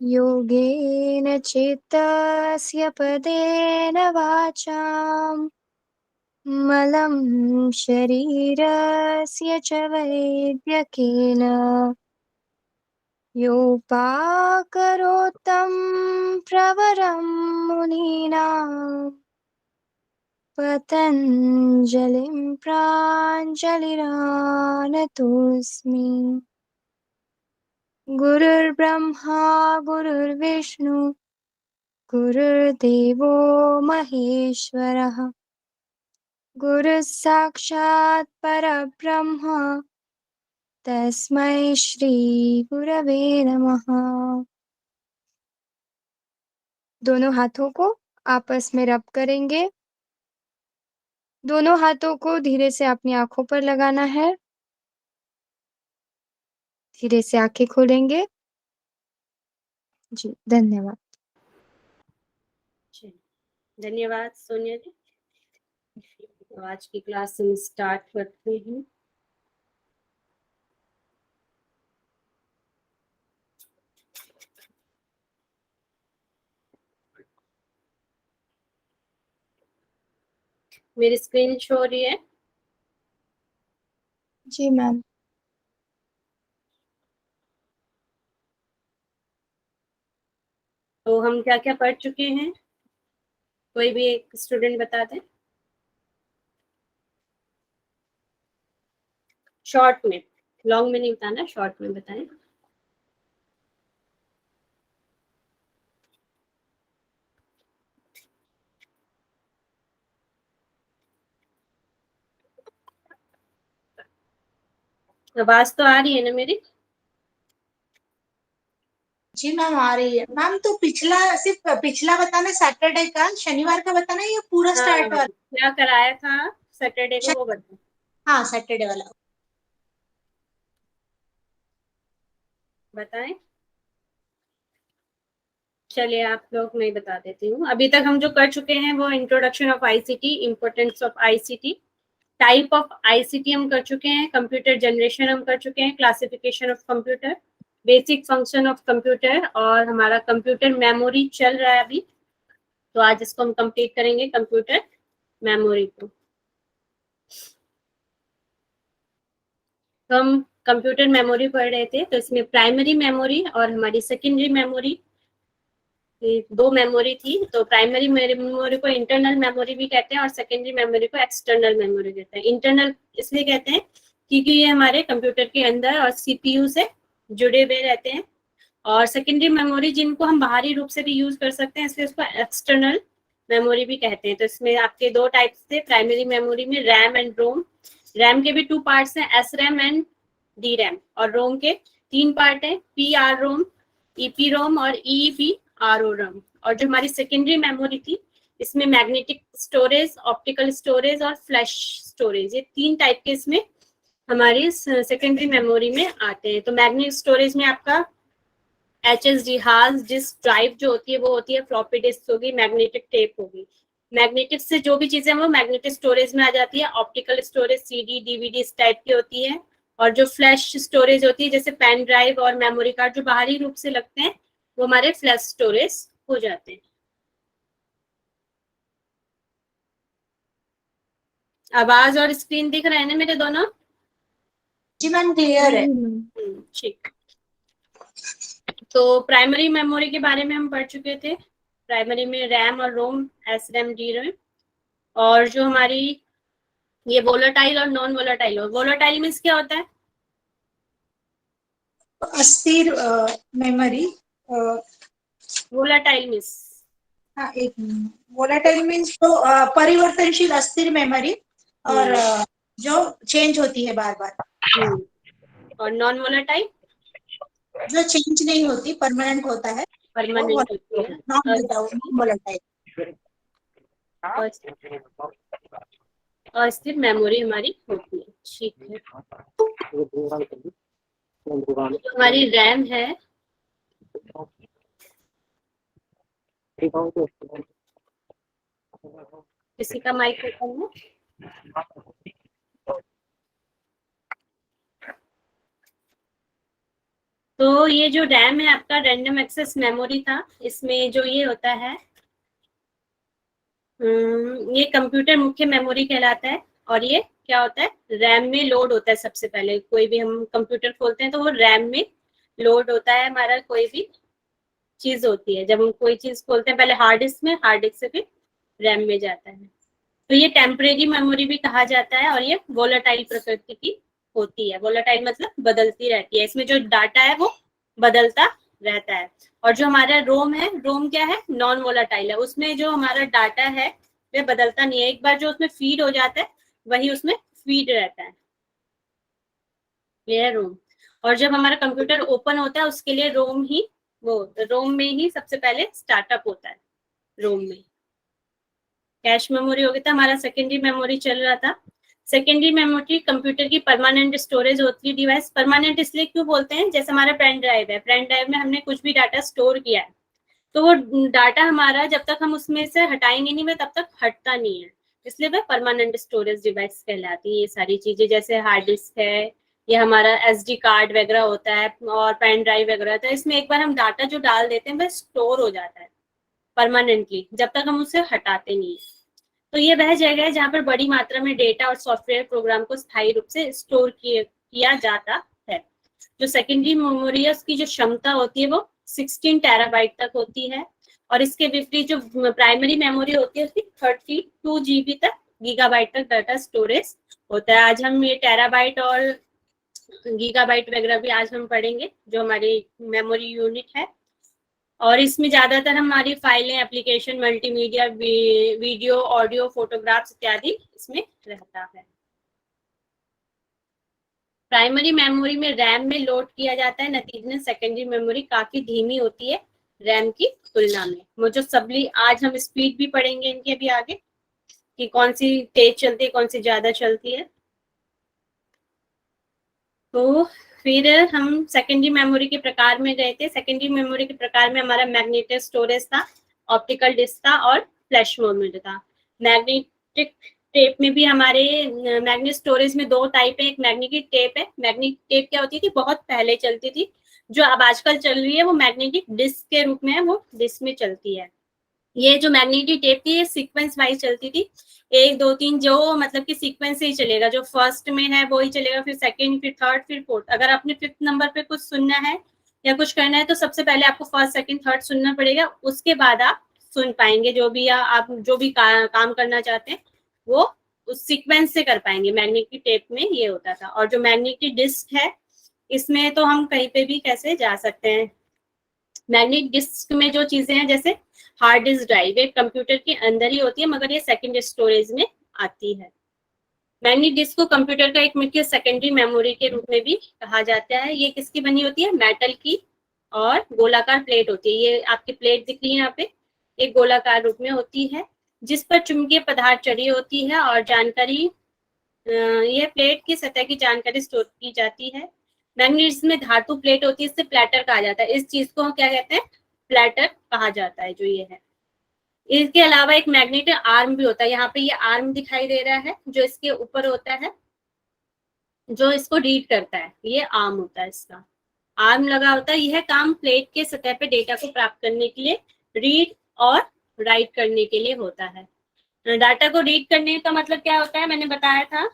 योगेन चित्तस्य पदेन वाचाम् मलं शरीरस्य च वैद्यकेन योपाकरोत्तं प्रवरं मुनीनां पतञ्जलिं प्राञ्जलिरानतोऽस्मि। गुरुर्ब्रह्मा गुरुर्विष्णु गुरुर्देवो महेश्वरः गुरुः साक्षात् परब्रह्म तस्मै श्री गुरवे नमः। दोनों हाथों को आपस में रब करेंगे। दोनों हाथों को धीरे से अपनी आंखों पर लगाना है। धीरे से आंखें खोलेंगे। जी धन्यवाद। धन्यवाद सोनिया जी। तो आज की क्लास हम स्टार्ट करते हैं। मेरी स्क्रीन शो हो रही है? जी मैम। तो हम क्या क्या पढ़ चुके हैं, कोई भी एक स्टूडेंट बता दे शॉर्ट में। लॉन्ग में नहीं बताना, शॉर्ट में बताएं। आवाज तो आ रही है ना मेरी? जी मैम आ रही है मैम। तो पिछला सिर्फ पिछला बताना, सैटरडे का, शनिवार का बताना, ये पूरा स्टार्ट वाला? क्या कराया था सैटरडे को वो बता। हाँ सैटरडे वाला बताएं। चलिए आप लोग मैं बता देती हूँ। अभी तक हम जो कर चुके हैं वो introduction of ICT, importance of ICT, type of ICT हम कर चुके हैं, कंप्यूटर जनरेशन हम कर चुके हैं, classification of computer, basic function of computer, और हमारा कंप्यूटर मेमोरी चल रहा है अभी। तो आज इसको हम कंप्लीट करेंगे, कंप्यूटर मेमोरी को। तो हम कंप्यूटर मेमोरी पढ़ रहे थे, तो इसमें प्राइमरी मेमोरी और हमारी सेकेंडरी मेमोरी, दो मेमोरी थी। तो प्राइमरी मेमोरी को इंटरनल मेमोरी भी कहते हैं और सेकेंडरी मेमोरी को एक्सटर्नल मेमोरी कहते हैं। इंटरनल इसलिए कहते हैं क्योंकि ये हमारे कंप्यूटर के अंदर और सीपीयू से जुड़े हुए रहते हैं, और सेकेंडरी मेमोरी जिनको हम बाहरी रूप से भी यूज कर सकते हैं, इसलिए उसको एक्सटर्नल मेमोरी भी कहते हैं। तो इसमें आपके दो टाइप्स थे प्राइमरी मेमोरी में, रैम एंड रोम। रैम के भी टू पार्ट्स हैं, S RAM and D RAM, और रोम के तीन पार्ट है, पी आर रोम, ईपी रोम और ईपी आर ओ रोम। और जो हमारी सेकेंडरी मेमोरी थी, इसमें मैग्नेटिक स्टोरेज, ऑप्टिकल स्टोरेज और फ्लैश स्टोरेज, ये तीन टाइप के इसमें हमारी सेकेंडरी मेमोरी में आते हैं। तो मैग्नेटिक स्टोरेज में आपका HSD हार्ड डिस्क ड्राइव जो होती है वो होती है, फ्लॉपी डिस्क होगी, मैग्नेटिक टेप होगी। मैग्नेटिक से जो भी चीजें वो मैग्नेटिक स्टोरेज में आ जाती है। ऑप्टिकल स्टोरेज CD DVD इस टाइप की होती है, और जो फ्लैश स्टोरेज होती है जैसे पेन ड्राइव और मेमोरी कार्ड जो बाहरी रूप से लगते हैं वो हमारे फ्लैश स्टोरेज हो जाते हैं। आवाज और स्क्रीन दिख रहे हैं ना मेरे दोनों? जी मैम क्लियर है। ठीक। तो प्राइमरी मेमोरी के बारे में हम पढ़ चुके थे। प्राइमरी में रैम और रोम, एस रैम डी रैम, और जो हमारी ये वोलेटाइल और नॉन वोलेटाइल। वोलेटाइल मीन्स क्या होता है? अस्थिर मेमोरी। वोलेटाइल मीन्स, हाँ एक वोलेटाइल मीन्स तो परिवर्तनशील, अस्थिर मेमोरी, और जो चेंज होती है बार बार। और नॉन वोलेटाइल जो चेंज नहीं होती, परमानेंट होता है, परमानेंट होती है। Non volatile. अस्थिर मेमोरी हमारी होती है। ठीक है। जो हमारी रैम है, किसी का माइक ओपन है? तो ये जो रैम है आपका रैंडम एक्सेस मेमोरी था, इसमें जो ये होता है ये कंप्यूटर मुख्य मेमोरी कहलाता है। और ये क्या होता है, रैम में लोड होता है। सबसे पहले कोई भी हम कंप्यूटर खोलते हैं तो वो रैम में लोड होता है, हमारा कोई भी चीज होती है। जब हम कोई चीज खोलते हैं पहले हार्ड डिस्क में, हार्ड डिस्क से फिर रैम में जाता है। तो ये टेम्परेरी मेमोरी भी कहा जाता है और ये वोलेटाइल प्रकृति की होती है। वोलेटाइल मतलब बदलती रहती है, इसमें जो डाटा है वो बदलता रहता है। और जो हमारा रोम है, रोम क्या है, नॉन वोलेटाइल है, उसमें जो हमारा डाटा है वह बदलता नहीं है। एक बार जो उसमें फीड हो जाता है वही उसमें फीड रहता है, ये है रोम। और जब हमारा कंप्यूटर ओपन होता है उसके लिए रोम ही, वो रोम में ही सबसे पहले स्टार्टअप होता है। रोम में कैश मेमोरी हो गया था, हमारा सेकेंडरी मेमोरी चल रहा था। सेकेंडरी मेमोरी कंप्यूटर की परमानेंट स्टोरेज होती है डिवाइस। परमानेंट इसलिए क्यों बोलते हैं, जैसे हमारा पेन ड्राइव है, पेन ड्राइव में हमने कुछ भी डाटा स्टोर किया है तो वो डाटा हमारा जब तक हम उसमें से हटाएंगे नहीं, वह तब तक हटता नहीं है, इसलिए वह परमानेंट स्टोरेज डिवाइस कहलाती है। ये सारी चीजें जैसे हार्ड डिस्क है, ये हमारा SD कार्ड वगैरह होता है और पेन ड्राइव वगैरह होता है, इसमें एक बार हम डाटा जो डाल देते हैं वह स्टोर हो जाता है परमानेंटली जब तक हम उसे हटाते नहीं है। तो ये वह जगह है जहाँ पर बड़ी मात्रा में डेटा और सॉफ्टवेयर प्रोग्राम को स्थायी रूप से स्टोर किया जाता है। जो सेकेंडरी मेमोरी है उसकी जो क्षमता होती है वो 16 टेराबाइट तक होती है। और इसके विपरीत जो प्राइमरी मेमोरी होती है उसकी 32 GB तक, गीगाबाइट तक डाटा स्टोरेज होता है। आज हम ये टेराबाइट और गीगाबाइट वगैरह भी आज हम पढ़ेंगे, जो हमारी मेमोरी यूनिट है। और इसमें ज्यादातर हमारी फाइलें, application, multimedia, video, audio, photographs इत्यादि इसमें रहता है। प्राइमरी मेमोरी में रैम में लोड किया जाता है, नतीजतन सेकेंडरी मेमोरी काफी धीमी होती है रैम की तुलना में। वो जो सबली आज हम स्पीड भी पढ़ेंगे इनके अभी आगे कि कौन सी तेज चलती है, कौन सी ज्यादा चलती है। तो फिर हम सेकेंडरी मेमोरी के प्रकार में गए थे। सेकेंडरी मेमोरी के प्रकार में हमारा मैग्नेटिक स्टोरेज था, ऑप्टिकल डिस्क था और फ्लैश मेमोरी था। मैग्नेटिक टेप में भी हमारे मैग्नेटिक स्टोरेज में दो टाइप है, एक मैग्नेटिक टेप है। मैग्नेटिक टेप क्या होती थी, बहुत पहले चलती थी, जो अब आजकल चल रही है वो मैग्नेटिक डिस्क के रूप में है, वो डिस्क में चलती है। ये जो मैग्नेटिक टेप थी ये सीक्वेंस वाइज चलती थी, 1 2 3 जो मतलब कि सीक्वेंस से ही चलेगा, जो फर्स्ट में है वो ही चलेगा, फिर सेकंड, फिर थर्ड, फिर फोर्थ। अगर आपने 5th नंबर पे कुछ सुनना है या कुछ करना है तो सबसे पहले आपको फर्स्ट, सेकंड, थर्ड सुनना पड़ेगा, उसके बाद आप सुन पाएंगे जो भी आप जो भी काम करना चाहते हैं वो उस सीक्वेंस से कर पाएंगे। मैग्नेटिक टेप में ये होता था। और जो मैग्नेटिक डिस्क है इसमें तो हम कहीं पे भी कैसे जा सकते हैं। मैग्नेटिक डिस्क में जो चीजें हैं जैसे हार्ड डिस्क ड्राइव एक कंप्यूटर के अंदर ही होती है, मगर ये सेकेंडरी स्टोरेज में आती है। मैग्नेटिक डिस्क को कंप्यूटर का एक मुख्य सेकेंडरी मेमोरी के रूप में भी कहा जाता है। ये किसकी बनी होती है, मेटल की और गोलाकार प्लेट होती है। ये आपकी प्लेट दिख रही है यहाँ पे, एक गोलाकार रूप में होती है जिस पर चुंबकीय पदार्थ चढ़ी होती है और जानकारी, यह प्लेट की सतह की जानकारी स्टोर की जाती है। मैग्नेटिक में धातु प्लेट होती है, इससे प्लेटर कहा जाता है। इस चीज को क्या कहते हैं, प्लेटर कहा जाता है जो ये है। इसके अलावा एक मैग्नेटिक आर्म भी होता है, यहाँ पे ये आर्म दिखाई दे रहा है जो इसके ऊपर होता है, जो इसको रीड करता है, ये आर्म होता है, इसका आर्म लगा होता है। यह काम प्लेट के सतह पे डेटा को प्राप्त करने के लिए, रीड और राइट करने के लिए होता है। डाटा को रीड करने का मतलब क्या होता है, मैंने बताया था,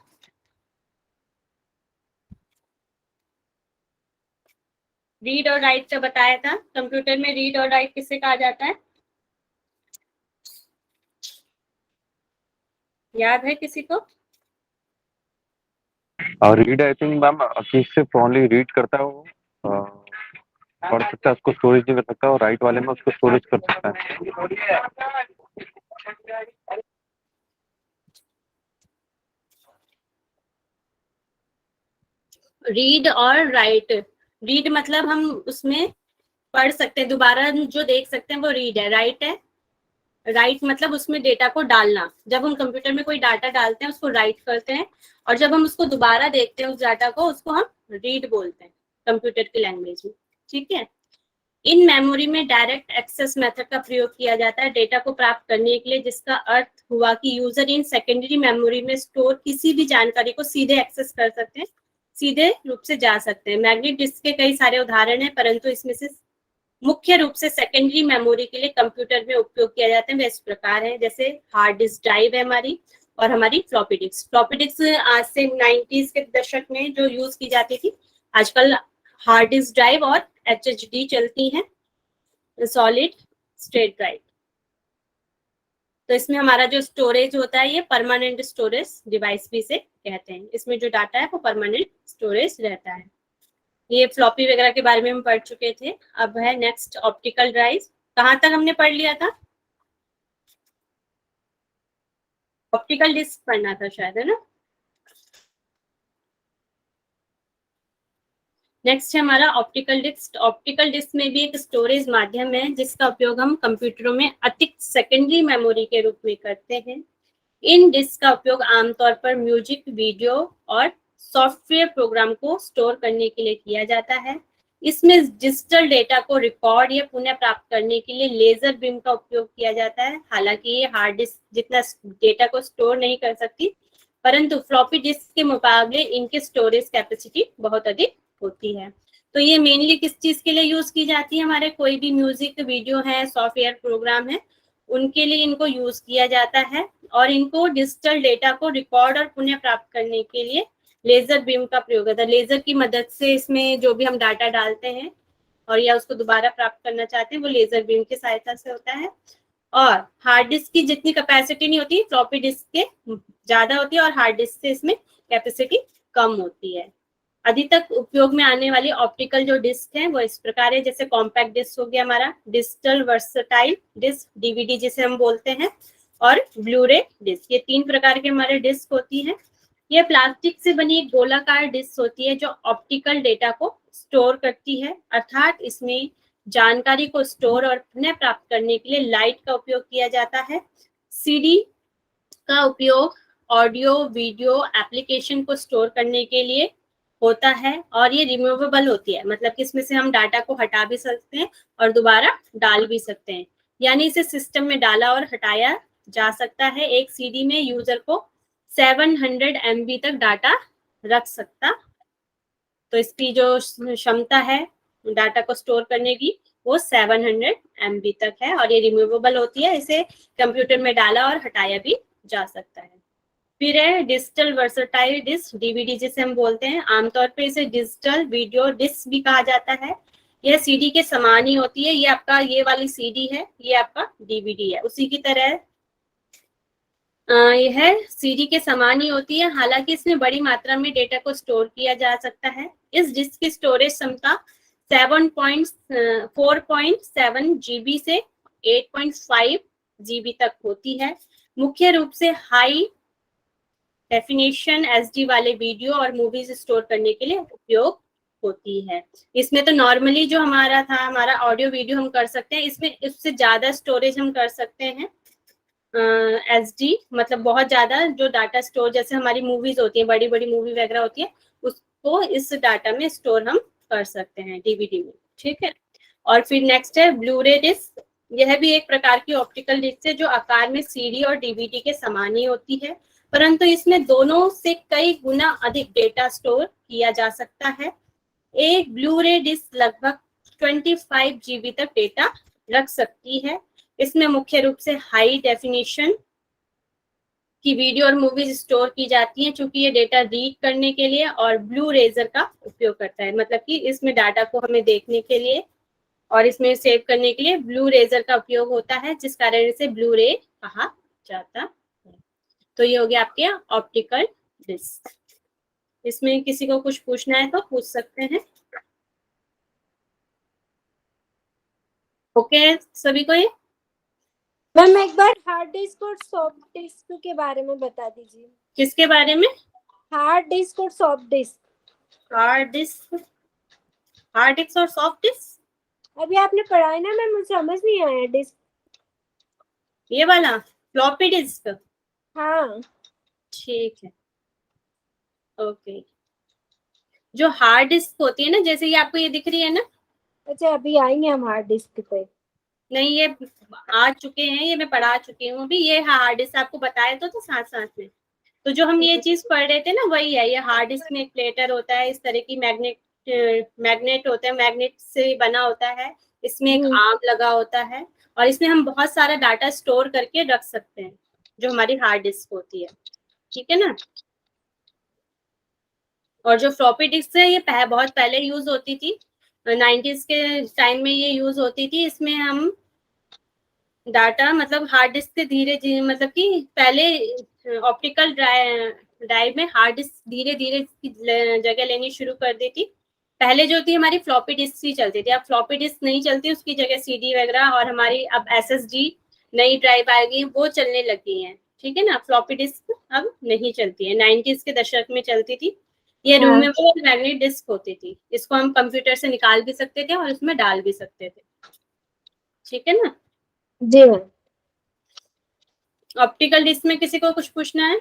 रीड और राइट का बताया था। कंप्यूटर में रीड और राइट किससे कहा जाता है, याद है किसी को? और रीड आई थिंक मैम सिर्फ ओनली रीड करता है, वो पढ़ सकता है, उसको स्टोरेज नहीं कर सकता, और राइट वाले में उसको स्टोरेज कर सकता है। रीड और राइट, रीड मतलब हम उसमें पढ़ सकते हैं, दोबारा जो देख सकते हैं वो रीड है। राइट है, राइट मतलब उसमें डेटा को डालना। जब हम कंप्यूटर में कोई डाटा डालते हैं उसको राइट करते हैं, और जब हम उसको दोबारा देखते हैं उस डाटा को, उसको हम रीड बोलते हैं कंप्यूटर की लैंग्वेज में। ठीक है, इन मेमोरी में डायरेक्ट एक्सेस मेथड का प्रयोग किया जाता है डेटा को प्राप्त करने के लिए, जिसका अर्थ हुआ कि यूजर इन सेकेंडरी मेमोरी में स्टोर किसी भी जानकारी को सीधे एक्सेस कर सकते हैं, सीधे रूप से जा सकते हैं। मैग्नेटिक डिस्क के कई सारे उदाहरण हैं, परंतु इसमें से मुख्य रूप से सेकेंडरी मेमोरी के लिए कंप्यूटर में उपयोग किया जाता है वे इस प्रकार है, जैसे हार्ड डिस्क ड्राइव है हमारी, और हमारी फ्लॉपी डिस्क। फ्लॉपी डिस्क आज से 90s के दशक में जो यूज की जाती थी, आजकल हार्ड डिस्क ड्राइव और HDD चलती हैं, सॉलिड स्टेट ड्राइव। तो इसमें हमारा जो स्टोरेज होता है ये परमानेंट स्टोरेज डिवाइस भी से कहते हैं, इसमें जो डाटा है वो परमानेंट स्टोरेज रहता है। ये फ्लॉपी वगैरह के बारे में हम पढ़ चुके थे। अब है नेक्स्ट ऑप्टिकल ड्राइव। कहाँ तक हमने पढ़ लिया था? ऑप्टिकल डिस्क पढ़ना था शायद, है ना। नेक्स्ट है हमारा ऑप्टिकल डिस्क। ऑप्टिकल डिस्क में भी एक स्टोरेज माध्यम है जिसका उपयोग हम कंप्यूटरों में अतिरिक्त सेकेंडरी मेमोरी के रूप में करते हैं। इन डिस्क का उपयोग आमतौर पर म्यूजिक, वीडियो और सॉफ्टवेयर प्रोग्राम को स्टोर करने के लिए किया जाता है। इसमें डिजिटल डेटा को रिकॉर्ड या पुनः प्राप्त करने के लिए लेजर बीम का उपयोग किया जाता है। हालांकि ये हार्ड डिस्क जितना डेटा को स्टोर नहीं कर सकती, परंतु फ्लॉपी डिस्क के मुकाबले इनकी स्टोरेज कैपेसिटी बहुत अधिक होती है। तो ये मेनली किस चीज के लिए यूज की जाती है? हमारे कोई भी म्यूजिक, वीडियो है, सॉफ्टवेयर प्रोग्राम है, उनके लिए इनको यूज किया जाता है। और इनको डिजिटल डेटा को रिकॉर्ड और पुनः प्राप्त करने के लिए लेजर बीम का प्रयोग होता है। लेजर की मदद से इसमें जो भी हम डाटा डालते हैं और या उसको दोबारा प्राप्त करना चाहते हैं, वो लेजर बीम की सहायता से होता है। और हार्ड डिस्क की जितनी कैपेसिटी नहीं होती, फ्लॉपी डिस्क के ज्यादा होती है, और हार्ड डिस्क से इसमें कैपेसिटी कम होती है। अभी तक उपयोग में आने वाली ऑप्टिकल जो डिस्क है वो इस प्रकार है, जैसे कॉम्पैक्ट डिस्क हो गया हमारा, डिजिटल वर्सटाइल डिस्क, डीवीडी जिसे हम बोलते हैं, और ब्लूरे डिस्क। ये 3 प्रकार के हमारे डिस्क होती हैं। ये प्लास्टिक से बनी एक गोलाकार डिस्क होती है जो ऑप्टिकल डेटा को स्टोर करती है, अर्थात इसमें जानकारी को स्टोर और पुनः प्राप्त करने के लिए लाइट का उपयोग किया जाता है। सीडी का उपयोग ऑडियो वीडियो एप्लीकेशन को स्टोर करने के लिए होता है, और ये रिमूवेबल होती है, मतलब कि इसमें से हम डाटा को हटा भी सकते हैं और दोबारा डाल भी सकते हैं, यानी इसे सिस्टम में डाला और हटाया जा सकता है। एक सीडी में यूजर को 700 MB तक डाटा रख सकता, तो इसकी जो क्षमता है डाटा को स्टोर करने की वो 700 MB तक है, और ये रिमूवेबल होती है, इसे कंप्यूटर में डाला और हटाया भी जा सकता है। फिर है डिजिटल वर्सटाइल डिस्क, डीवीडी जिसे हम बोलते हैं। आमतौर पे इसे डिजिटल वीडियो डिस्क भी कहा जाता है। यह सीडी के समान ही होती है, ये आपका ये वाली सीडी है, ये आपका डीवीडी है, उसी की तरह यह सीडी के समान ही होती है। हालांकि इसमें बड़ी मात्रा में डेटा को स्टोर किया जा सकता है। इस डिस्क की स्टोरेज क्षमता 4.7 GB से 8.5 GB तक होती है। मुख्य रूप से हाई डेफिनेशन HD वाले वीडियो और मूवीज स्टोर करने के लिए उपयोग होती है। इसमें तो नॉर्मली जो हमारा था, हमारा ऑडियो वीडियो हम कर सकते हैं, इसमें इससे ज्यादा स्टोरेज हम कर सकते हैं। SD मतलब बहुत ज्यादा जो डाटा स्टोर, जैसे हमारी मूवीज होती है, बड़ी बड़ी मूवी वगैरह होती है, उसको इस डाटा में स्टोर हम कर सकते हैं डीवीडी में, ठीक है। और फिर नेक्स्ट है ब्लूरे डिस्क। यह भी एक प्रकार की ऑप्टिकल डिस्क है जो आकार में सीडी और डीवीडी के समान ही होती है, परंतु इसमें दोनों से कई गुना अधिक डेटा स्टोर किया जा सकता है। एक ब्लूरे डिस्क लगभग 25 GB तक डेटा रख सकती है। इसमें मुख्य रूप से हाई डेफिनेशन की वीडियो और मूवीज स्टोर की जाती हैं, चूंकि ये डेटा रीड करने के लिए और ब्लू रेजर का उपयोग करता है, मतलब कि इसमें डाटा को हमें देखने के लिए और इसमें सेव करने के लिए ब्लू रेजर का उपयोग होता है, जिस कारण इसे ब्लू रे कहा जाता है। तो ये हो गया आपके ऑप्टिकल डिस्क। इसमें किसी को कुछ पूछना है तो पूछ सकते हैं। ओके सभी को। ये मैम एक बार हार्ड डिस्क और सॉफ्ट डिस्क के बारे में बता दीजिए। किसके बारे में? हार्ड डिस्क और सॉफ्ट डिस्क। हार्ड डिस्क और सॉफ्ट डिस्क अभी आपने पढ़ा है ना मैम, मुझे समझ नहीं आया। डिस्क ये वाला फ्लॉपी डिस्क, हाँ ठीक है ओके। जो हार्ड डिस्क होती है ना, जैसे ये आपको ये दिख रही है ना, अच्छा, अभी आएंगे हम हार्ड डिस्क पे। नहीं, ये आ चुके हैं, ये मैं पढ़ा चुकी हूँ अभी। ये हार्ड डिस्क आपको बताया तो साथ साथ में। तो जो हम ये चीज पढ़ रहे थे ना, वही है। ये हार्ड डिस्क में एक प्लेटर होता है, इस तरह की मैग्नेट होता है, मैग्नेट से बना होता है। इसमें एक आर्म लगा होता है और इसमें हम बहुत सारा डाटा स्टोर करके रख सकते हैं, जो हमारी हार्ड डिस्क होती है। ठीक है ना। और जो फ्लॉपी डिस्क है, ये बहुत पहले यूज होती थी, 90s के टाइम में ये यूज होती थी। इसमें हम डाटा मतलब हार्ड डिस्क से धीरे मतलब कि पहले ऑप्टिकल ड्राइव में हार्ड डिस्क धीरे धीरे जगह लेनी शुरू कर दी थी। पहले जो थी हमारी फ्लॉपी डिस्क ही चलती थी, अब फ्लॉपी डिस्क नहीं चलती, उसकी जगह सीडी वगैरह और हमारी अब एसएसडी नई ड्राइव आ गई, वो चलने लगी हैं। ठीक है ना। फ्लॉपी डिस्क अब नहीं चलती है, 90s के दशक में चलती थी। ये रिमूवेबल मैग्नेट डिस्क होती थी, इसको हम कंप्यूटर से निकाल भी सकते थे और उसमें डाल भी सकते थे। ठीक है ना। जी मैम। ऑप्टिकल डिस्क में किसी को कुछ पूछना है?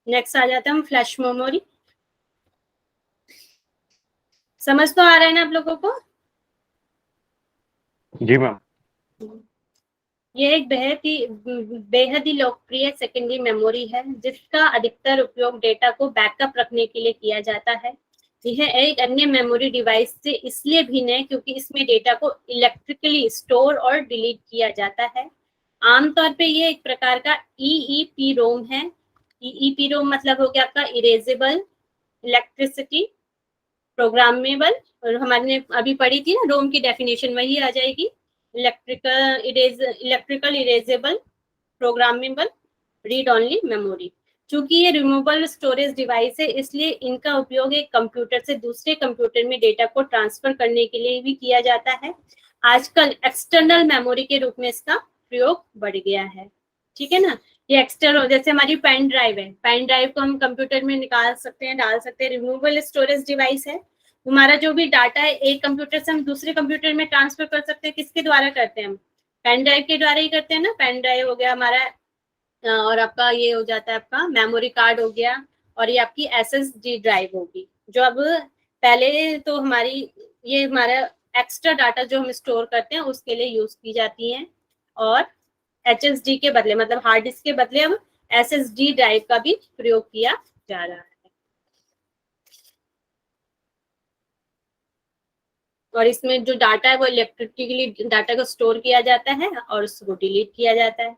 नेक्स्ट आ जाते हैं हम फ्लैश मेमोरी। समझ तो आ रहा है ना आप लोगों को? जी मैम। ये एक बेहद ही लोकप्रिय सेकेंडरी मेमोरी है, जिसका अधिकतर उपयोग डेटा को बैकअप रखने के लिए किया जाता है। यह एक अन्य मेमोरी डिवाइस से इसलिए भिन्न है क्योंकि इसमें डेटा को इलेक्ट्रिकली स्टोर और डिलीट किया जाता है। आमतौर पे ये एक प्रकार का EEPROM है। EEPROM मतलब हो गया आपका इरेजेबल इलेक्ट्रिसिटी प्रोग्रामेबल, और हमारे अभी पढ़ी थी ना रोम की डेफिनेशन, वही आ जाएगी। Electrical erasable programmable read only memory. चूंकि ये रिमूवेबल स्टोरेज डिवाइस है, इसलिए इनका उपयोग एक कंप्यूटर से दूसरे कंप्यूटर में डेटा को ट्रांसफर करने के लिए भी किया जाता है। आजकल एक्सटर्नल मेमोरी के रूप में इसका प्रयोग बढ़ गया है। ठीक है ना। ये एक्सटर्नल, जैसे हमारी पेन ड्राइव है, पेन ड्राइव को हम कंप्यूटर में निकाल सकते हैं, डाल सकते हैं, रिमूवेबल स्टोरेज डिवाइस है। हमारा जो भी डाटा है एक कंप्यूटर से हम दूसरे कंप्यूटर में ट्रांसफर कर सकते हैं। किसके द्वारा करते हैं हम? पेन ड्राइव के द्वारा ही करते हैं ना। पेन ड्राइव हो गया हमारा, और आपका ये हो जाता है आपका मेमोरी कार्ड हो गया, और ये आपकी SSD ड्राइव होगी। जो अब पहले तो हमारी ये हमारा एक्स्ट्रा डाटा जो हम स्टोर करते हैं उसके लिए यूज की जाती हैं, और HSD के बदले मतलब हार्ड डिस्क के बदले अब SSD ड्राइव का भी प्रयोग किया जा रहा है। और इसमें जो डाटा है वो इलेक्ट्रिकली डाटा को स्टोर किया जाता है और उसको डिलीट किया जाता है,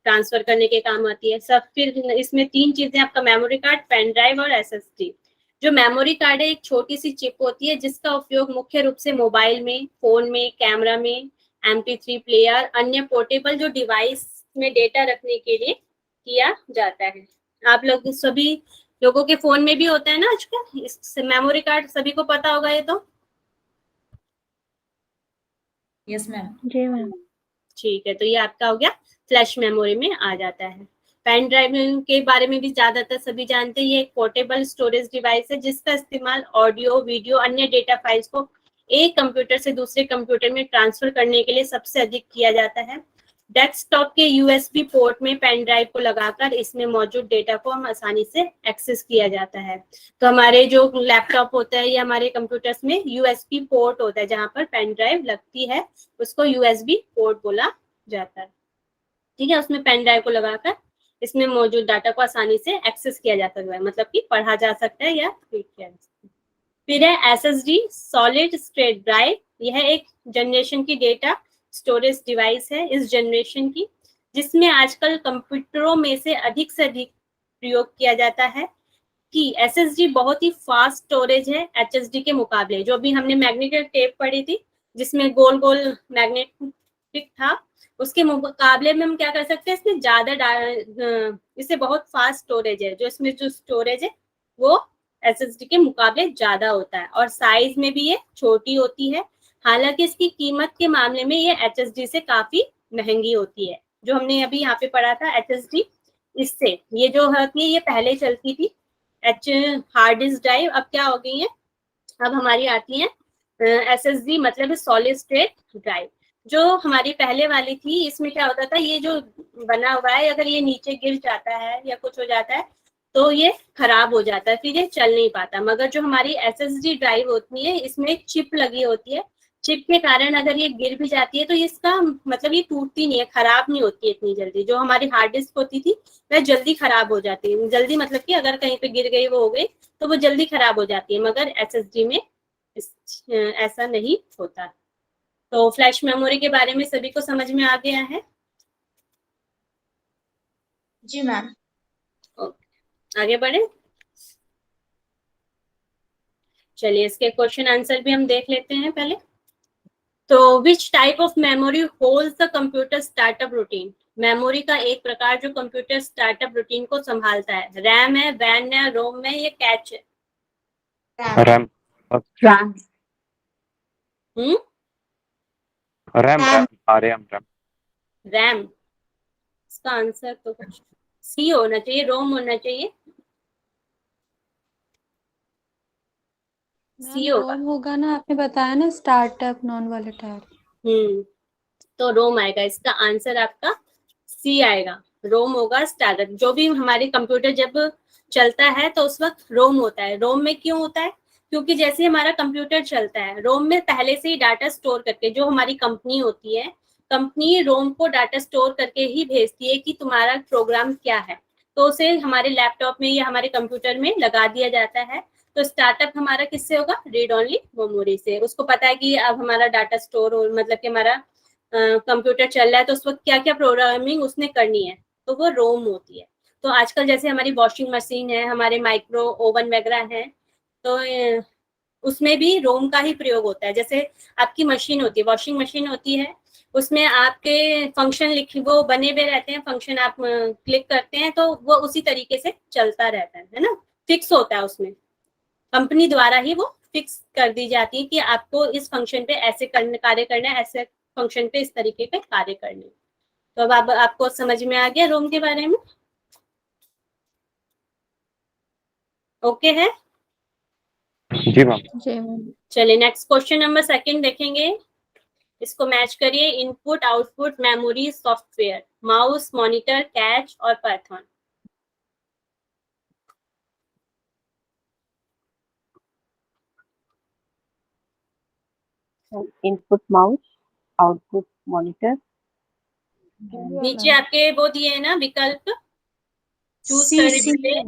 ट्रांसफर करने के काम आती है सब। फिर इसमें 3 चीजें, आपका मेमोरी कार्ड, पेन ड्राइव और SSD। जो मेमोरी कार्ड है एक छोटी सी चिप होती है जिसका उपयोग मुख्य रूप से मोबाइल में, फोन में, कैमरा में, MP3 प्लेयर, अन्य पोर्टेबल जो डिवाइस में डेटा रखने के लिए किया जाता है। आप लोग सभी लोगों के फोन में भी होता है ना आजकल इस मेमोरी कार्ड, सभी को पता होगा ये तो। Yes ma'am. जी मैम। ठीक है, तो ये आपका हो गया फ्लैश मेमोरी में आ जाता है। पेन ड्राइव के बारे में भी ज्यादातर सभी जानते हैं। ये एक पोर्टेबल स्टोरेज डिवाइस है जिसका इस्तेमाल ऑडियो, वीडियो, अन्य डेटा फाइल्स को एक कंप्यूटर से दूसरे कंप्यूटर में ट्रांसफर करने के लिए सबसे अधिक किया जाता है। डेस्कटॉप के USB पोर्ट में पेन ड्राइव को लगाकर इसमें मौजूद डेटा को हम आसानी से एक्सेस किया जाता है। तो हमारे जो लैपटॉप होता है या हमारे कंप्यूटर्स में USB पोर्ट होता है जहां पर पेन ड्राइव लगती है, उसको USB पोर्ट बोला जाता है। ठीक है, उसमें पेन ड्राइव को लगाकर इसमें मौजूद डाटा को आसानी से एक्सेस किया जा सकता है, मतलब कि पढ़ा जा सकता है या रीड किया जा सकता है। फिर है SSD सॉलिड स्टेट ड्राइव। यह एक जनरेशन की डेटा स्टोरेज डिवाइस है इस जनरेशन की, जिसमें आजकल कंप्यूटरों में से अधिक प्रयोग किया जाता है कि SSD बहुत ही फास्ट स्टोरेज है HSD के मुकाबले। जो अभी हमने मैग्नेटिक टेप पढ़ी थी जिसमें गोल गोल मैग्नेटिक था, उसके मुकाबले में हम क्या कर सकते हैं, इसमें ज्यादा इससे बहुत फास्ट स्टोरेज है। जो इसमें जो स्टोरेज है वो SSD के मुकाबले ज्यादा होता है, और साइज में भी ये छोटी होती है। हालांकि इसकी कीमत के मामले में ये HSD से काफी महंगी होती है। जो हमने अभी यहाँ पे पढ़ा था HSD, इससे ये जो होती है ये पहले चलती थी हार्ड डिस्क ड्राइव, अब क्या हो गई है, अब हमारी आती है SSD मतलब सॉलिड स्टेट ड्राइव। जो हमारी पहले वाली थी इसमें क्या होता था, ये जो बना हुआ है अगर ये नीचे गिर जाता है या कुछ हो जाता है तो ये खराब हो जाता है, फिर ये चल नहीं पाता। मगर जो हमारी SSD ड्राइव होती है इसमें एक चिप लगी होती है, चिप के कारण अगर ये गिर भी जाती है तो इसका मतलब ये टूटती नहीं है, खराब नहीं होती है इतनी जल्दी। जो हमारी हार्ड डिस्क होती थी वह जल्दी खराब हो जाती है, जल्दी मतलब कि अगर कहीं पे गिर गई वो हो गई तो वो जल्दी खराब हो जाती है, मगर SSD में ऐसा नहीं होता। तो फ्लैश मेमोरी के बारे में सभी को समझ में आ गया है? जी मैम। आगे बढ़े, चलिए इसके क्वेश्चन आंसर भी हम देख लेते हैं पहले। तो which type of memory holds the computer startup routine? Memory का एक प्रकार जो कंप्यूटर स्टार्टअप रूटीन को संभालता है, रैम है, वैन है, रोम है, या कैच है? RAM RAM. RAM RAM RAM. इसका आंसर तो कुछ सी होना चाहिए, रोम होना चाहिए। सी होगा। रोम होगा ना, आपने बताया ना स्टार्टअप नॉन वॉलेटाइल। तो रोम आएगा, इसका आंसर आपका सी आएगा, रोम होगा स्टार्टअप। जो भी हमारे कंप्यूटर जब चलता है तो उस वक्त रोम होता है। रोम में क्यों होता है? क्योंकि जैसे हमारा कंप्यूटर चलता है, रोम में पहले से ही डाटा स्टोर करके, जो हमारी कंपनी होती है, कंपनी रोम को डाटा स्टोर करके ही भेजती है कि तुम्हारा प्रोग्राम क्या है, तो उसे हमारे लैपटॉप में या हमारे कंप्यूटर में लगा दिया जाता है। तो स्टार्टअप हमारा किससे होगा? रीड ओनली मेमोरी से। उसको पता है कि अब हमारा डाटा स्टोर हो, मतलब कि हमारा कंप्यूटर चल रहा है तो उस वक्त क्या क्या प्रोग्रामिंग उसने करनी है, तो वो रोम होती है। तो आजकल जैसे हमारी वॉशिंग मशीन है, हमारे माइक्रो ओवन वगैरह है, तो उसमें भी रोम का ही प्रयोग होता है। जैसे आपकी मशीन होती है, वॉशिंग मशीन होती है, उसमें आपके फंक्शन लिखे वो बने हुए रहते हैं, फंक्शन आप क्लिक करते हैं तो वो उसी तरीके से चलता रहता है ना, फिक्स होता है उसमें। कंपनी द्वारा ही वो फिक्स कर दी जाती है कि आपको इस फंक्शन पे ऐसे कार्य करना है, ऐसे फंक्शन पे इस तरीके पे कार्य करने। तो अब आपको समझ में आ गया रोम के बारे में? ओके है? जी मैम। चलिए नेक्स्ट क्वेश्चन नंबर 2 देखेंगे। इसको मैच करिए। Input output memory software, mouse, monitor, catch और Python. Input mouse, output monitor. नीचे आपके वो दिए है ना विकल्प, चूज सी करने सी के लिए।